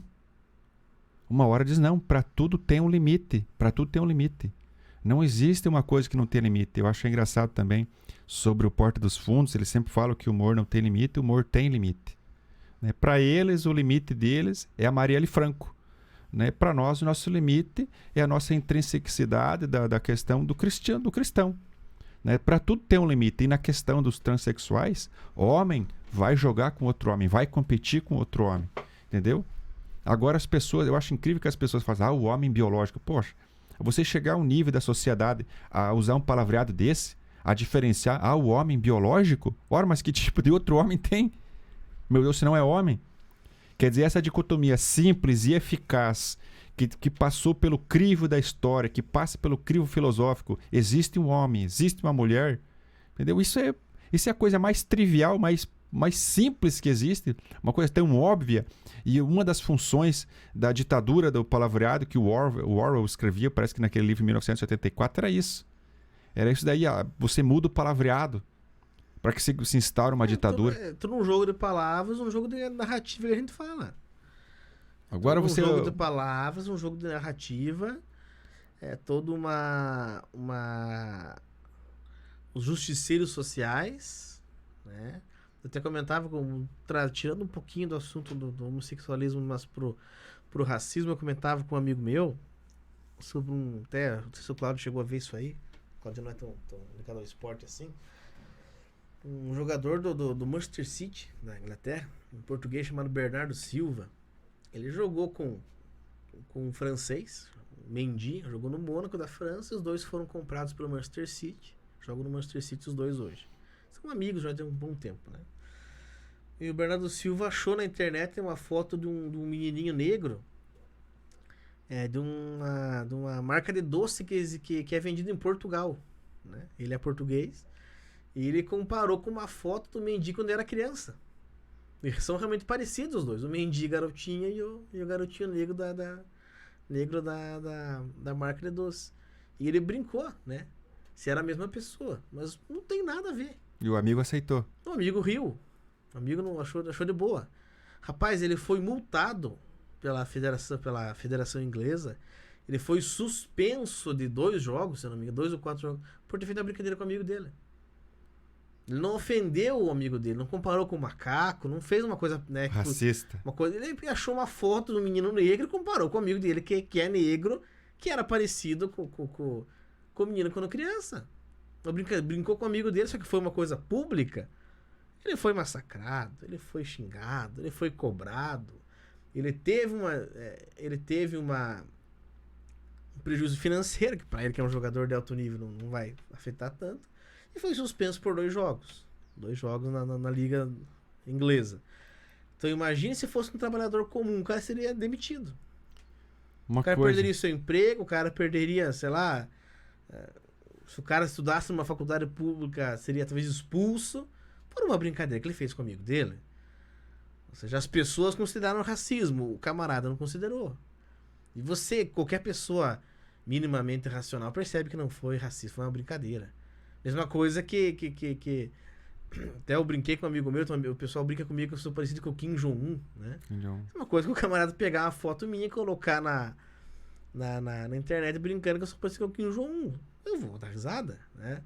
Uma hora diz não, para tudo tem um limite, para tudo tem um limite. Não existe uma coisa que não tem limite. Eu acho engraçado também sobre o Porta dos Fundos, eles sempre falam que o humor não tem limite, o humor tem limite. Né? Para eles, o limite deles é a Marielle Franco. Né? Para nós, o nosso limite é a nossa intrinsecidade da questão do cristão. Né? Para tudo tem um limite. E na questão dos transexuais, homem vai jogar com outro homem, vai competir com outro homem. Entendeu? Agora as pessoas, eu acho incrível que as pessoas fazem, o homem biológico. Poxa, você chegar a um nível da sociedade a usar um palavreado desse, a diferenciar, o homem biológico? Ora, mas que tipo de outro homem tem? Meu Deus, se não é homem. Quer dizer, essa dicotomia simples e eficaz que passou pelo crivo da história, que passa pelo crivo filosófico. Existe um homem, existe uma mulher. Entendeu? Isso é a coisa mais trivial, mais simples que existe. Uma coisa tão óbvia. E uma das funções da ditadura do palavreado que o Orwell escrevia, parece que naquele livro de 1984, era isso. Era isso daí, você muda o palavreado para que se instaure uma ditadura.
Tudo um jogo de palavras, um jogo de narrativa que a gente fala.
Agora
Um jogo de palavras, um jogo de narrativa, toda os justiceiros sociais, né? Eu até comentava, tirando um pouquinho do assunto do homossexualismo, mas pro racismo, eu comentava com um amigo meu sobre até, não sei se o Cláudio chegou a ver isso aí, o Cláudio não é tão ligado ao esporte assim, um jogador do Manchester City, da Inglaterra, um português chamado Bernardo Silva. Ele jogou com um francês, Mendy, jogou no Mônaco da França, e os dois foram comprados pelo Manchester City. Jogam no Manchester City os dois hoje. São amigos já tem um bom tempo, né? E o Bernardo Silva achou na internet uma foto de um menininho negro, de uma marca de doce que é vendida em Portugal, né? Ele é português, e ele comparou com uma foto do Mendy quando era criança. E são realmente parecidos os dois, o Mendy garotinha e o garotinho negro da marca de doce. E ele brincou, né? Se era a mesma pessoa, mas não tem nada a ver.
E o amigo aceitou.
O amigo riu. O amigo não achou de boa. Rapaz, ele foi multado pela Federação Inglesa. Ele foi suspenso de 2 jogos, se não me engano, 2 ou 4 jogos, por ter feito a brincadeira com o amigo dele. Ele não ofendeu o amigo dele, não comparou com o macaco, não fez uma coisa, né,
racista.
Ele achou uma foto do menino negro e comparou com o amigo dele, que é negro, que era parecido com o menino quando criança. Brincou com o amigo dele, só que foi uma coisa pública. Ele foi massacrado, ele foi xingado, ele foi cobrado. Ele teve um prejuízo financeiro, que para ele, que é um jogador de alto nível, não vai afetar tanto. E foi suspenso por 2 jogos. 2 jogos na liga inglesa. Então imagine se fosse um trabalhador comum, o cara seria demitido. O cara perderia seu emprego, o cara perderia, sei lá, se o cara estudasse numa faculdade pública, seria talvez expulso por uma brincadeira que ele fez com o amigo dele. Ou seja, as pessoas consideraram racismo, o camarada não considerou. E você, qualquer pessoa minimamente racional, percebe que não foi racismo, foi uma brincadeira. Mesma coisa que até eu brinquei com um amigo meu, então o pessoal brinca comigo que eu sou parecido com o Kim Jong-un, né? É uma coisa que o camarada pegar uma foto minha e colocar na internet brincando que eu sou parecido com o Kim Jong-un. Eu vou dar risada, né?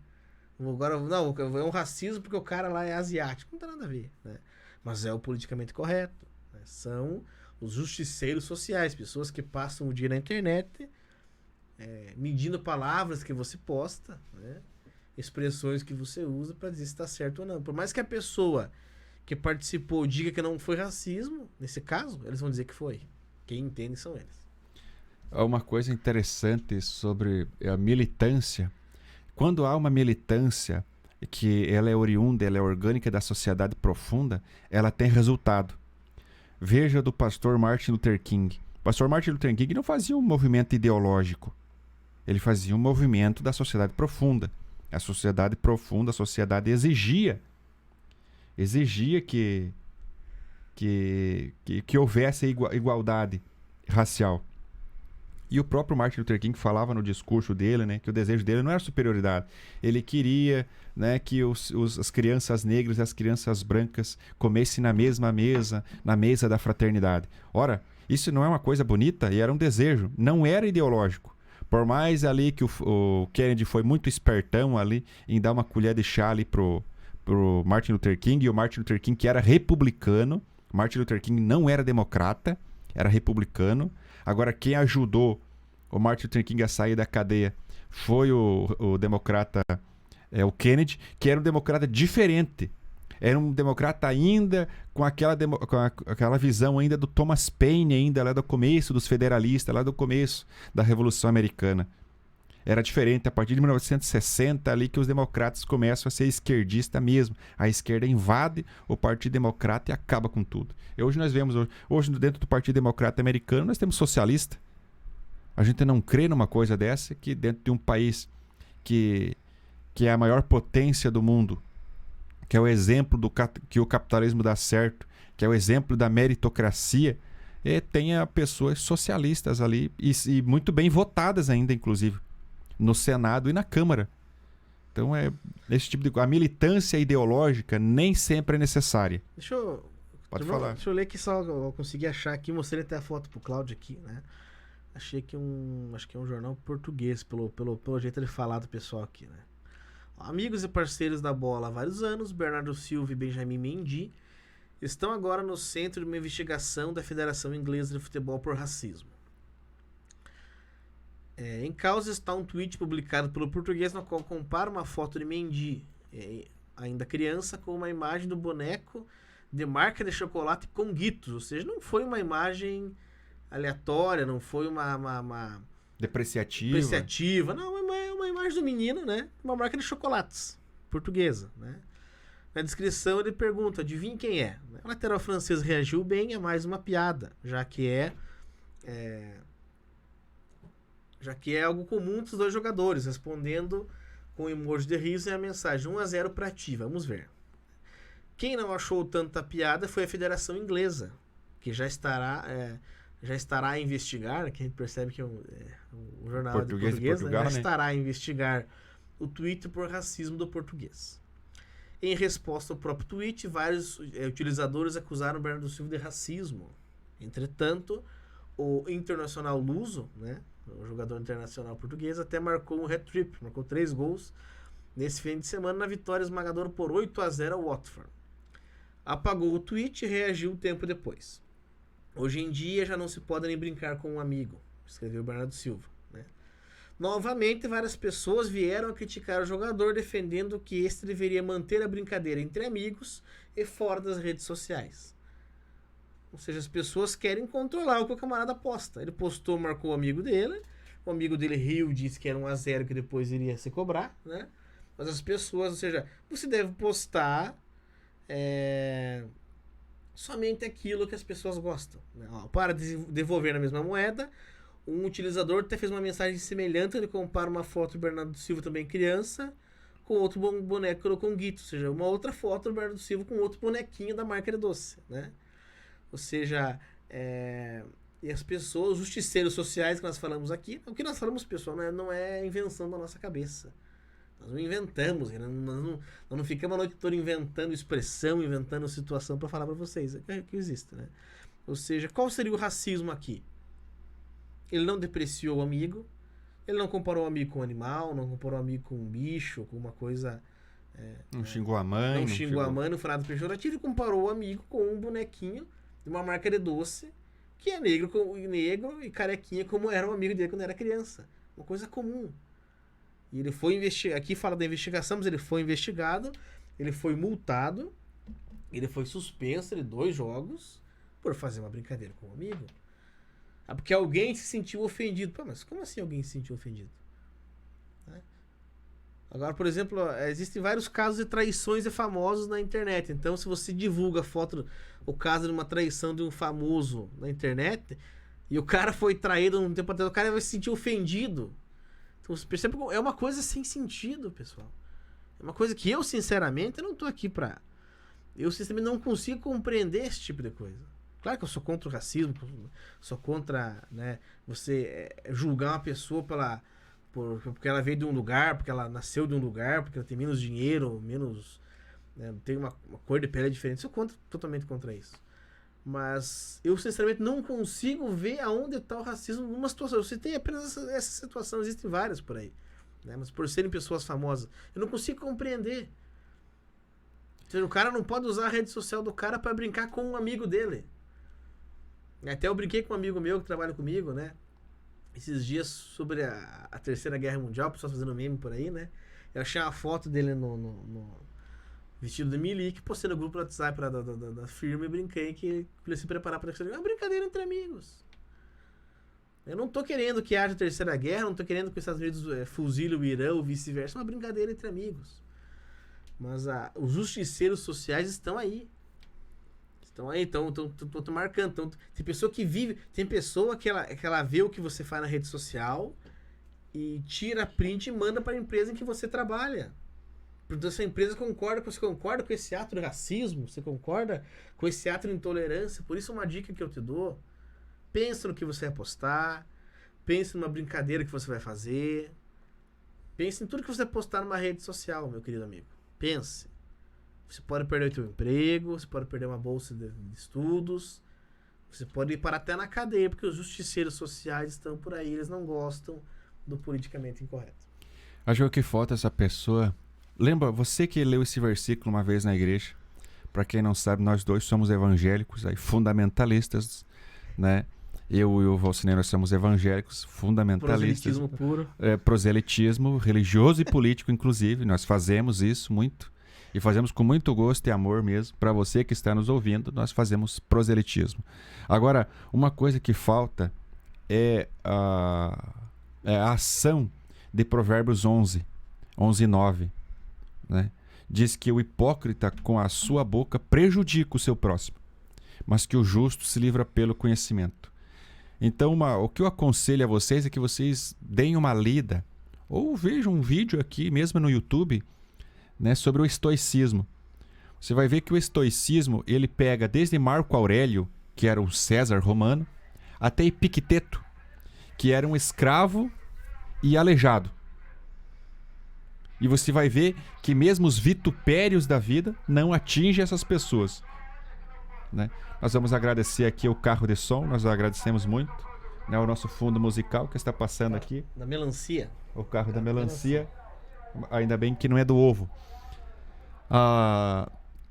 Agora, não, é um racismo porque o cara lá é asiático. Não tem nada a ver, né? Mas é o politicamente correto, né? São os justiceiros sociais, pessoas que passam o dia na internet medindo palavras que você posta, né? Expressões que você usa para dizer se está certo ou não. Por mais que a pessoa que participou diga que não foi racismo, nesse caso, eles vão dizer que foi. Quem entende são eles.
Uma coisa interessante sobre a militância. Quando há uma militância que ela é oriunda, ela é orgânica da sociedade profunda, ela tem resultado. Veja do pastor Martin Luther King. O pastor Martin Luther King não fazia um movimento ideológico. Ele fazia um movimento da sociedade profunda. A sociedade profunda, a sociedade exigia que houvesse igualdade racial. E o próprio Martin Luther King falava no discurso dele, né, que o desejo dele não era superioridade. Ele queria, né, que as crianças negras e as crianças brancas comessem na mesma mesa, na mesa da fraternidade. Ora, isso não é uma coisa bonita? E era um desejo, não era ideológico. Por mais ali que o Kennedy foi muito espertão ali em dar uma colher de chá ali pro Martin Luther King, e o Martin Luther King que era republicano, Martin Luther King não era democrata, era republicano. Agora, quem ajudou o Martin Luther King a sair da cadeia foi o democrata, o Kennedy, que era um democrata diferente. Era um democrata ainda com aquela visão ainda do Thomas Paine, ainda lá do começo dos federalistas, lá do começo da Revolução Americana. Era diferente, a partir de 1960 ali que os democratas começam a ser esquerdista mesmo. A esquerda invade o Partido Democrata e acaba com tudo. E hoje nós vemos, hoje dentro do Partido Democrata Americano, nós temos socialista, A gente não crê numa coisa dessa, que dentro de um país que é a maior potência do mundo, que é o exemplo que o capitalismo dá certo, que é o exemplo da meritocracia, tenha pessoas socialistas ali e muito bem votadas ainda, inclusive, no Senado e na Câmara. Então, esse tipo de... A militância ideológica nem sempre é necessária.
Pode falar. Deixa eu ler aqui, só eu consegui achar aqui, mostrei até a foto pro Cláudio aqui, né? Achei que acho que é um jornal português, pelo jeito de falar do pessoal aqui, né? Amigos e parceiros da bola há vários anos, Bernardo Silva e Benjamin Mendy estão agora no centro de uma investigação da Federação Inglesa de Futebol por racismo. Em causa está um tweet publicado pelo Português no qual compara uma foto de Mendy, ainda criança, com uma imagem do boneco de marca de chocolate Conguitos. Ou seja, não foi uma imagem aleatória, não foi uma
depreciativa.
Não, é uma imagem do menino, né? Uma marca de chocolates portuguesa, né? Na descrição ele pergunta, adivinha quem é? O lateral francês reagiu bem a mais uma piada, já que é algo comum entre os dois jogadores, respondendo com emoji de riso e a mensagem 1-0 para ti, vamos ver. Quem não achou tanta piada foi a Federação Inglesa, que já estará a investigar, que a gente percebe que é um jornal português, de português, Portugal, já estará a investigar o tweet por racismo do português. Em resposta ao próprio tweet, vários utilizadores acusaram o Bernardo Silva de racismo. Entretanto, o Internacional luso, né, o jogador internacional português, até marcou um hat-trick, marcou 3 gols nesse fim de semana na vitória esmagadora por 8-0 ao Watford. Apagou o tweet e reagiu tempo depois. Hoje em dia já não se pode nem brincar com um amigo, escreveu Bernardo Silva, né? Novamente, várias pessoas vieram a criticar o jogador, defendendo que este deveria manter a brincadeira entre amigos e fora das redes sociais. Ou seja, as pessoas querem controlar o que o camarada posta. Ele postou, marcou o amigo dele riu, disse que era 1-0, que depois iria se cobrar, né? Mas as pessoas, ou seja, você deve postar somente aquilo que as pessoas gostam, né? Para devolver na mesma moeda, um utilizador até fez uma mensagem semelhante, ele compara uma foto do Bernardo Silva, também criança, com outro boneco do Conguito, ou seja, uma outra foto do Bernardo Silva com outro bonequinho da marca de doce, né? Ou seja, e as pessoas, os justiceiros sociais que nós falamos aqui, o que nós falamos, pessoal, não é invenção da nossa cabeça. Nós não inventamos, nós não ficamos a noite toda inventando expressão, inventando situação para falar para vocês. É que existe, né? Ou seja, qual seria o racismo aqui? Ele não depreciou o amigo, ele não comparou o amigo com um animal, não comparou o amigo com um bicho, com uma coisa...
não xingou a mãe.
Não xingou a mãe, não foi nada pejorativo, e comparou o amigo com um bonequinho de uma marca de doce, que é negro e carequinha, como era o amigo dele quando era criança. Uma coisa comum. E ele foi investigado, aqui fala da investigação, mas ele foi investigado, ele foi multado, ele foi suspenso de 2 jogos por fazer uma brincadeira com um amigo. Porque alguém se sentiu ofendido. Pô, mas como assim alguém se sentiu ofendido? Né? Agora, por exemplo, existem vários casos de traições de famosos na internet. Então, se você divulga o caso de uma traição de um famoso na internet, e o cara foi traído um tempo atrás, o cara vai se sentir ofendido. Então, você percebe que é uma coisa sem sentido, pessoal. É uma coisa que eu, sinceramente, não tô aqui pra... Eu, sinceramente, não consigo compreender esse tipo de coisa. Claro que eu sou contra o racismo, sou contra, né, você julgar uma pessoa porque ela veio de um lugar, porque ela nasceu de um lugar, porque ela tem menos dinheiro, menos... Né, tem uma cor de pele diferente. Sou totalmente contra isso. Mas eu, sinceramente, não consigo ver aonde está o racismo numa situação. Eu citei apenas essa situação, existem várias por aí. Né, mas por serem pessoas famosas, eu não consigo compreender. Ou seja, o cara não pode usar a rede social do cara para brincar com um amigo dele. Até eu brinquei com um amigo meu que trabalha comigo, né? Esses dias sobre a Terceira Guerra Mundial, pessoas fazendo meme por aí, né? Eu achei uma foto dele no vestido de milique, postei no grupo do WhatsApp da firma e brinquei que ele se preparar para a Terceira Guerra. É uma brincadeira entre amigos. Eu não tô querendo que haja Terceira Guerra, não tô querendo que os Estados Unidos fuzile o Irã ou vice-versa. É uma brincadeira entre amigos. Mas os justiceiros sociais estão aí. Então, tô marcando. Então, tem pessoa que vive. Tem pessoa que ela vê o que você faz na rede social e tira print e manda para a empresa em que você trabalha. Então, se a empresa você concorda com esse ato de racismo, você concorda com esse ato de intolerância. Por isso, uma dica que eu te dou: pensa no que você vai postar, pense numa brincadeira que você vai fazer, pense em tudo que você vai postar numa rede social, meu querido amigo. Pense. Você pode perder o seu emprego, você pode perder uma bolsa de estudos, você pode ir parar até na cadeia, porque os justiceiros sociais estão por aí, eles não gostam do politicamente incorreto.
Acho que o que falta essa pessoa... Lembra, você que leu esse versículo uma vez na igreja, para quem não sabe, nós dois somos evangélicos, aí, fundamentalistas, né? Eu e o Valcinei, nós somos evangélicos, fundamentalistas.
Proselitismo puro.
Proselitismo, religioso e político, inclusive. Nós fazemos isso muito. E fazemos com muito gosto e amor mesmo. Para você que está nos ouvindo, nós fazemos proselitismo. Agora, uma coisa que falta é a ação de Provérbios 11:9. Né? Diz que o hipócrita com a sua boca prejudica o seu próximo, mas que o justo se livra pelo conhecimento. Então, o que eu aconselho a vocês é que vocês deem uma lida ou vejam um vídeo aqui mesmo no YouTube, né, sobre o estoicismo. Você vai ver que o estoicismo ele pega desde Marco Aurélio, que era um César romano, até Epicteto, que era um escravo e aleijado. E você vai ver que mesmo os vitupérios da vida não atingem essas pessoas. Né? Nós vamos agradecer aqui o carro de som, nós agradecemos muito, né, o nosso fundo musical que está passando aqui.
Da melancia.
O carro da melancia. Ainda bem que não é do ovo.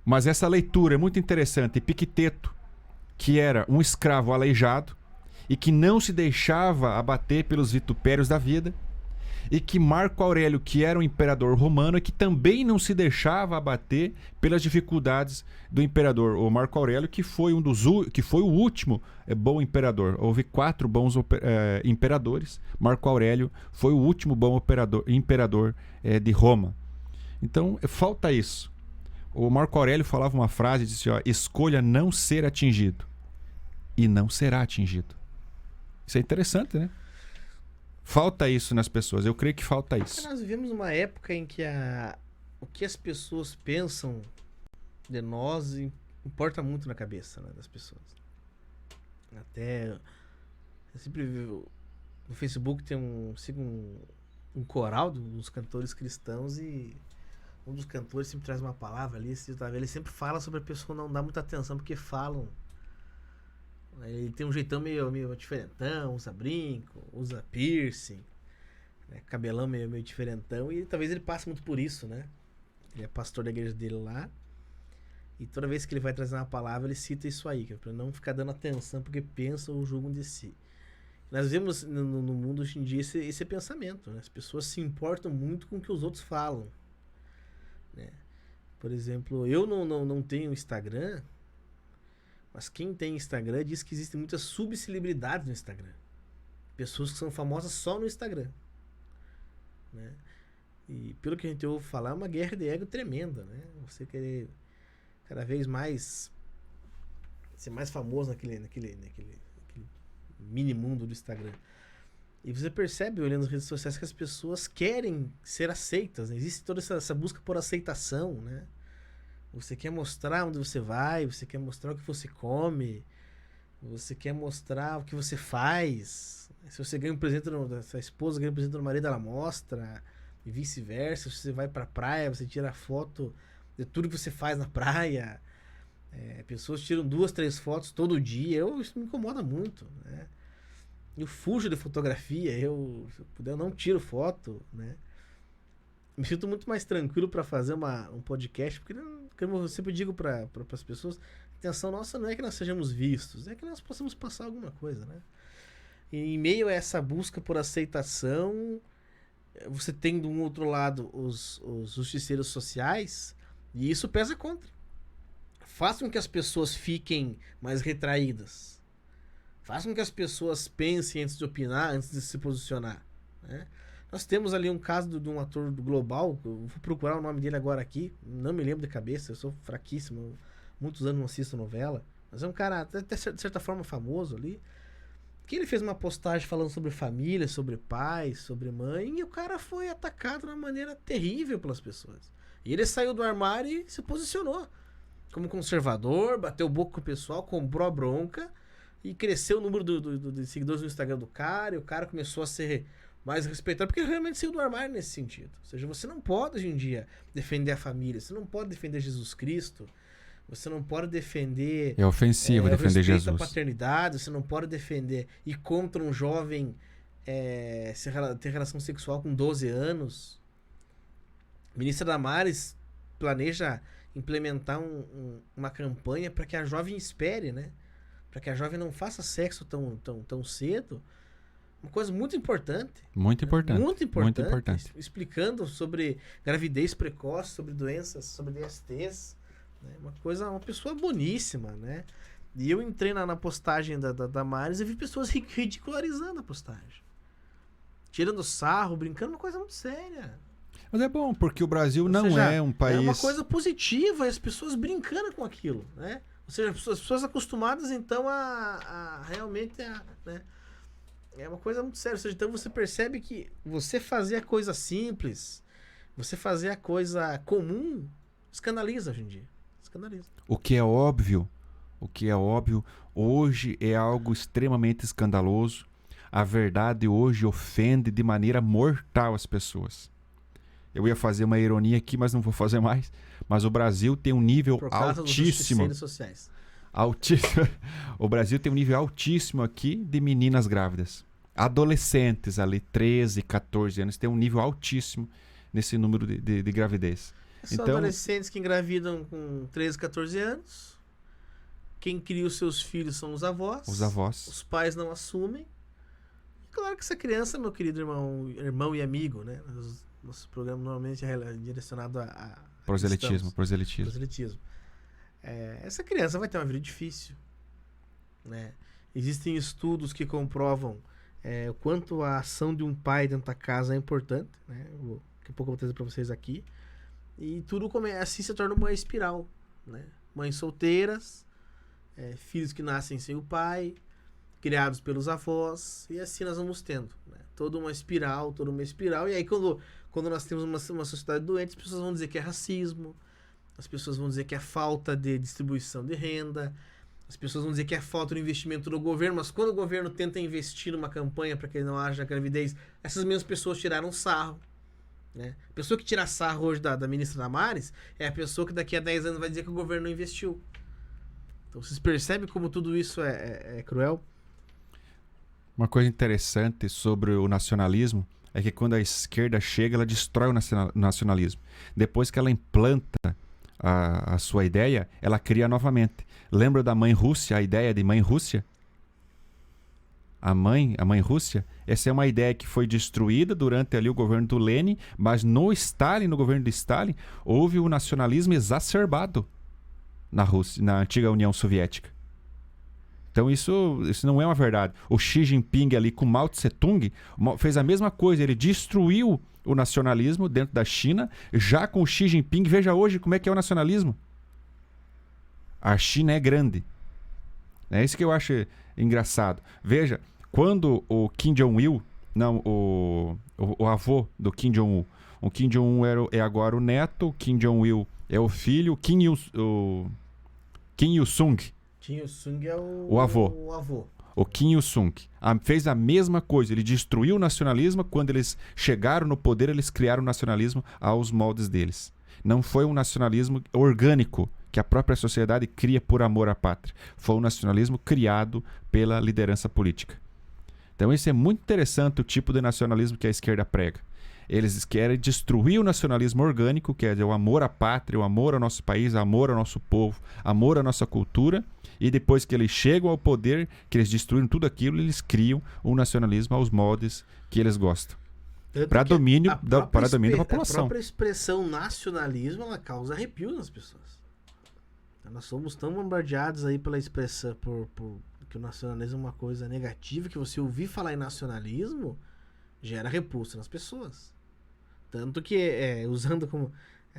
Mas essa leitura é muito interessante. Epicteto, que era um escravo aleijado e que não se deixava abater pelos vitupérios da vida, e que Marco Aurélio, que era um imperador romano e que também não se deixava abater pelas dificuldades do imperador. O Marco Aurélio, que foi o último bom imperador. Houve 4 bons imperadores. Marco Aurélio foi o último bom imperador de Roma. Então, falta isso. O Marco Aurélio falava uma frase, disse, escolha não ser atingido e não será atingido. Isso é interessante, né? Falta isso nas pessoas. Eu creio que falta isso.
Nós vivemos uma época em que o que as pessoas pensam de nós importa muito na cabeça, né, das pessoas. Até eu sempre no Facebook tem sigo um coral dos cantores cristãos e um dos cantores sempre traz uma palavra ali, ele sempre fala sobre a pessoa não dar muita atenção porque falam. Ele tem um jeitão meio diferentão, usa brinco, usa piercing, né? Cabelão meio diferentão, e talvez ele passe muito por isso, né? Ele é pastor da igreja dele lá, e toda vez que ele vai trazer uma palavra, ele cita isso aí, que é pra não ficar dando atenção porque pensam ou julgam de si. Nós vemos no mundo hoje em dia esse pensamento, né? As pessoas se importam muito com o que os outros falam, né? Por exemplo, eu não tenho Instagram, mas quem tem Instagram diz que existem muitas subcelebridades no Instagram. Pessoas que são famosas só no Instagram. Né? E pelo que a gente ouve falar, é uma guerra de ego tremenda, né? Você querer cada vez mais ser mais famoso naquele mini mundo do Instagram. E você percebe, olhando as redes sociais, que as pessoas querem ser aceitas, né? Existe toda essa busca por aceitação, né? Você quer mostrar onde você vai, você quer mostrar o que você come, você quer mostrar o que você faz. Se você ganha um presente da sua esposa, ganha um presente do marido, ela mostra, e vice-versa. Se você vai pra praia, você tira foto de tudo que você faz na praia. Pessoas tiram 2, 3 fotos todo dia. Isso me incomoda muito, né? Eu fujo de fotografia, se eu puder, eu não tiro foto, né? Me sinto muito mais tranquilo para fazer um podcast, porque eu sempre digo para as pessoas, a intenção nossa não é que nós sejamos vistos, é que nós possamos passar alguma coisa, né? E em meio a essa busca por aceitação, você tem do outro lado os justiceiros sociais, e isso pesa contra. Faz com que as pessoas fiquem mais retraídas. Faz com que as pessoas pensem antes de opinar, antes de se posicionar, né? Nós temos ali um caso de um ator do Global, eu vou procurar o nome dele agora aqui, não me lembro de cabeça, eu sou fraquíssimo, muitos anos não assisto novela, mas é um cara até de certa forma famoso ali, que ele fez uma postagem falando sobre família, sobre pai, sobre mãe, e o cara foi atacado de uma maneira terrível pelas pessoas. E ele saiu do armário e se posicionou como conservador, bateu boca com o pessoal, comprou a bronca e cresceu o número de seguidores no Instagram do cara, e o cara começou a ser mais respeitado, porque ele realmente saiu do armário nesse sentido. Ou seja, você não pode hoje em dia defender a família, você não pode defender Jesus Cristo, você não pode defender...
É ofensivo defender Jesus.
A paternidade, você não pode defender ir contra um jovem ter relação sexual com 12 anos. A ministra Damares planeja implementar uma campanha para que a jovem espere, né? Para que a jovem não faça sexo tão cedo. Uma coisa muito importante.
Muito importante.
Muito importante.
Muito importante.
Explicando sobre gravidez precoce, sobre doenças, sobre DSTs. Né? Uma pessoa boníssima, né? E eu entrei na postagem da Maris e vi pessoas ridicularizando a postagem. Tirando sarro, brincando, uma coisa muito séria.
Mas é bom, porque o Brasil
Ou
não
seja,
é um país...
É uma coisa positiva, e as pessoas brincando com aquilo, né? Ou seja, as pessoas acostumadas, então, a realmente... né? É uma coisa muito séria. Ou seja, então você percebe que você fazer a coisa simples, você fazer a coisa comum, escandaliza hoje em dia. Escandaliza.
O que é óbvio, hoje é algo extremamente escandaloso. A verdade hoje ofende de maneira mortal as pessoas. Eu ia fazer uma ironia aqui, mas não vou fazer mais. Mas o Brasil tem um nível altíssimo.
Sociais.
O Brasil tem um nível altíssimo aqui de meninas grávidas. Adolescentes ali, 13, 14 anos, tem um nível altíssimo nesse número de gravidez.
São adolescentes que engravidam com 13, 14 anos. Quem cria os seus filhos são os avós.
Os avós.
Os pais não assumem. E claro que essa criança, meu querido irmão e amigo, né? Nosso programa normalmente é direcionado a
proselitismo.
Essa criança vai ter uma vida difícil, né? Existem estudos que comprovam o quanto a ação de um pai dentro da casa é importante, né? Daqui a pouco eu vou trazer para vocês aqui. E tudo assim se torna uma espiral, né? Mães solteiras, filhos que nascem sem o pai, criados pelos avós, e assim nós vamos tendo, né? Toda uma espiral, e aí quando nós temos uma sociedade doente, as pessoas vão dizer que é racismo, as pessoas vão dizer que é falta de distribuição de renda, as pessoas vão dizer que é falta de investimento do governo, mas quando o governo tenta investir numa campanha para que não haja gravidez, essas mesmas pessoas tiraram sarro, né? A pessoa que tira sarro hoje da ministra Damares é a pessoa que daqui a 10 anos vai dizer que o governo não investiu. Então vocês percebem como tudo isso é cruel?
Uma coisa interessante sobre o nacionalismo é que quando a esquerda chega, ela destrói o nacionalismo. Depois que ela implanta a sua ideia, ela cria novamente. Lembra da mãe Rússia, a ideia de mãe Rússia? A mãe Rússia, essa é uma ideia que foi destruída durante ali o governo do Lenin, mas no governo de Stalin, houve o nacionalismo exacerbado na Rússia, na antiga União Soviética. Então isso não é uma verdade. O Xi Jinping ali com Mao Tse Tung fez a mesma coisa, ele destruiu o nacionalismo dentro da China, já com o Xi Jinping. Veja hoje como é que é o nacionalismo. A China é grande. É isso que eu acho engraçado. Veja, quando o Kim Jong-il, não, o avô do Kim Jong-un, o Kim Jong-un é agora o neto, o Kim Jong-il é o filho, o Kim Il-sung.
Kim Il-sung é
o avô. O Kim Il-sung fez a mesma coisa. Ele destruiu o nacionalismo. Quando eles chegaram no poder, eles criaram o nacionalismo aos moldes deles. Não foi um nacionalismo orgânico que a própria sociedade cria por amor à pátria. Foi um nacionalismo criado pela liderança política. Então isso é muito interessante, o tipo de nacionalismo que a esquerda prega. Eles querem destruir o nacionalismo orgânico, que é o amor à pátria, o amor ao nosso país, o amor ao nosso povo, amor à nossa cultura. E depois que eles chegam ao poder, que eles destruíram tudo aquilo, eles criam um nacionalismo aos moldes que eles gostam. Para domínio da população.
A própria expressão nacionalismo, ela causa arrepio nas pessoas. Nós somos tão bombardeados aí pela expressão, que o nacionalismo é uma coisa negativa, que você ouvir falar em nacionalismo gera repulsa nas pessoas. Tanto que, usando como...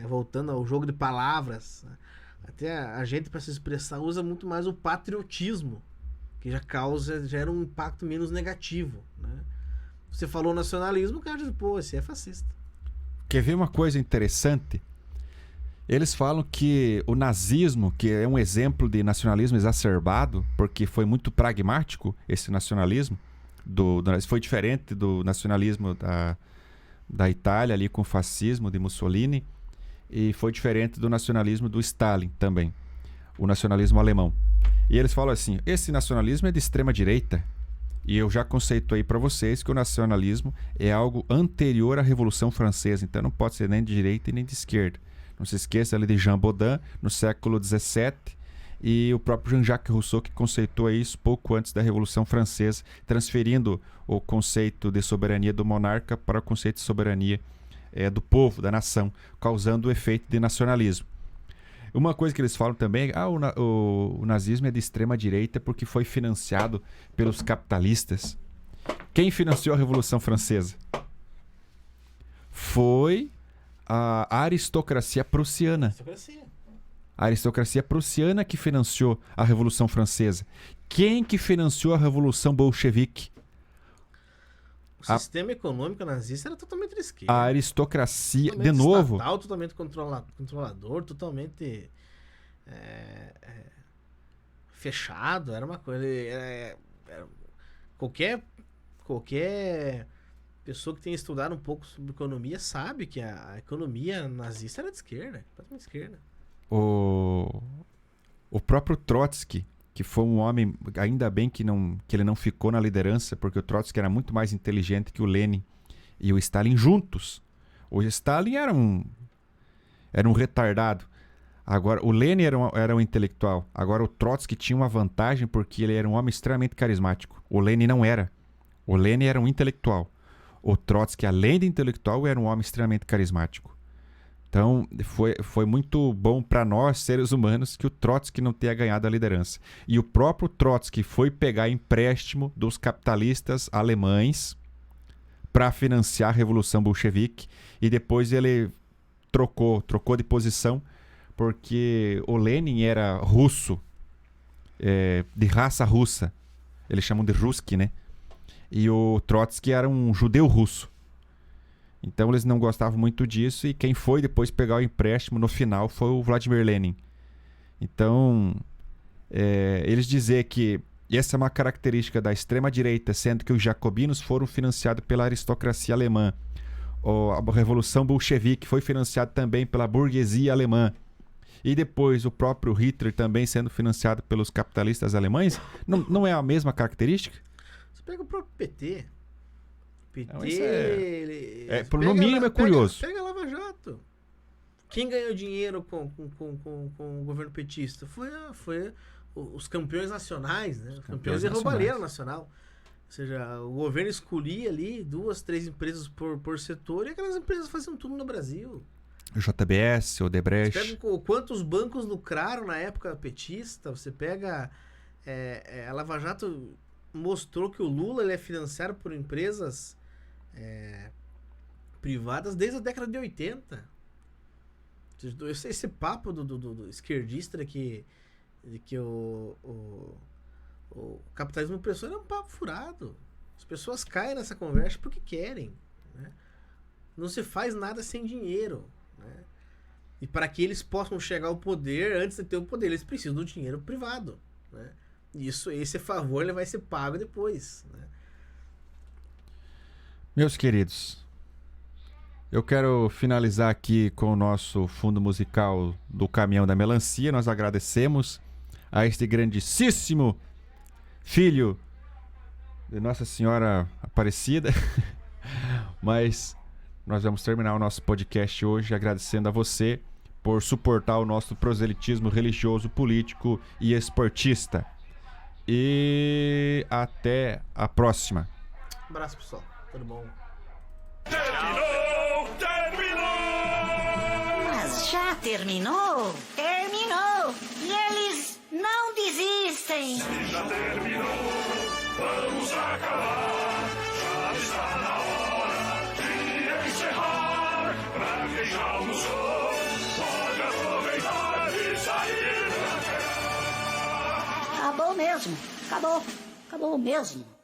voltando ao jogo de palavras, né? Até a gente, para se expressar, usa muito mais o patriotismo, que gera um impacto menos negativo, né? Você falou nacionalismo, o cara diz, pô, esse é fascista.
Quer ver uma coisa interessante? Eles falam que o nazismo, que é um exemplo de nacionalismo exacerbado, porque foi muito pragmático esse nacionalismo, foi diferente do nacionalismo da Itália ali com o fascismo de Mussolini, e foi diferente do nacionalismo do Stalin também, o nacionalismo alemão. E eles falam assim, esse nacionalismo é de extrema direita, e eu já conceituei para vocês que o nacionalismo é algo anterior à Revolução Francesa, então não pode ser nem de direita e nem de esquerda. Não se esqueça ali de Jean Baudin, no século XVII, e o próprio Jean-Jacques Rousseau, que conceitua isso pouco antes da Revolução Francesa, transferindo o conceito de soberania do monarca para o conceito de soberania do povo, da nação, causando o efeito de nacionalismo. Uma coisa que eles falam também é o nazismo é de extrema direita porque foi financiado pelos capitalistas. Quem financiou a Revolução Francesa? Foi a aristocracia prussiana. A aristocracia prussiana que financiou a Revolução Francesa. Quem que financiou a Revolução Bolchevique?
O sistema econômico nazista era totalmente de esquerda.
A aristocracia,
totalmente
de novo...
estatal, totalmente controlador, totalmente fechado. Era uma coisa... Qualquer pessoa que tenha estudado um pouco sobre economia sabe que a economia nazista era de esquerda, totalmente de esquerda.
O próprio Trotsky, que foi um homem, ainda bem que ele não ficou na liderança, porque o Trotsky era muito mais inteligente que o Lenin e o Stalin juntos. O Stalin era um retardado. Agora, o Lenin era um intelectual. Agora, o Trotsky tinha uma vantagem porque ele era um homem extremamente carismático. O Lenin não era. O Lenin era um intelectual. O Trotsky, além de intelectual, era um homem extremamente carismático. Então, foi muito bom para nós, seres humanos, que o Trotsky não tenha ganhado a liderança. E o próprio Trotsky foi pegar empréstimo dos capitalistas alemães para financiar a Revolução Bolchevique. E depois ele trocou de posição, porque o Lenin era russo, de raça russa. Eles chamam de Ruski, né? E o Trotsky era um judeu russo. Então eles não gostavam muito disso, e quem foi depois pegar o empréstimo no final foi o Vladimir Lenin. Então, eles dizem que essa é uma característica da extrema-direita, sendo que os jacobinos foram financiados pela aristocracia alemã. A Revolução Bolchevique foi financiada também pela burguesia alemã. E depois o próprio Hitler também sendo financiado pelos capitalistas alemães. Não é a mesma característica?
Você pega o próprio PT.
Não, no mínimo é curioso.
Pega a Lava Jato. Quem ganhou dinheiro com o governo petista? Foi os campeões nacionais, né? Os campeões de roubalheira nacional. Ou seja, o governo escolhia ali 2, 3 empresas por setor, e aquelas empresas faziam tudo no Brasil.
O JBS, o Odebrecht.
Você pega quantos bancos lucraram na época petista. Você pega... a Lava Jato mostrou que o Lula ele é financiado por empresas privadas desde a década de 80. Esse papo do esquerdista de que o capitalismo opressor é um papo furado. As pessoas caem nessa conversa porque querem, né? Não se faz nada sem dinheiro, né? E para que eles possam chegar ao poder, antes de ter o poder, eles precisam do dinheiro privado, né? Esse favor ele vai ser pago depois, né?
Meus queridos, eu quero finalizar aqui com o nosso fundo musical do Caminhão da Melancia. Nós agradecemos a este grandíssimo filho de Nossa Senhora Aparecida. Mas nós vamos terminar o nosso podcast hoje agradecendo a você por suportar o nosso proselitismo religioso, político e esportista. E até a próxima.
Um abraço, pessoal. Tudo bom?
Mas já terminou? Terminou! E eles não desistem!
Se já terminou, vamos acabar. Já está na hora de encerrar. Pra quem já almoçou, pode aproveitar e sair.
mesmo. Acabou. Acabou mesmo.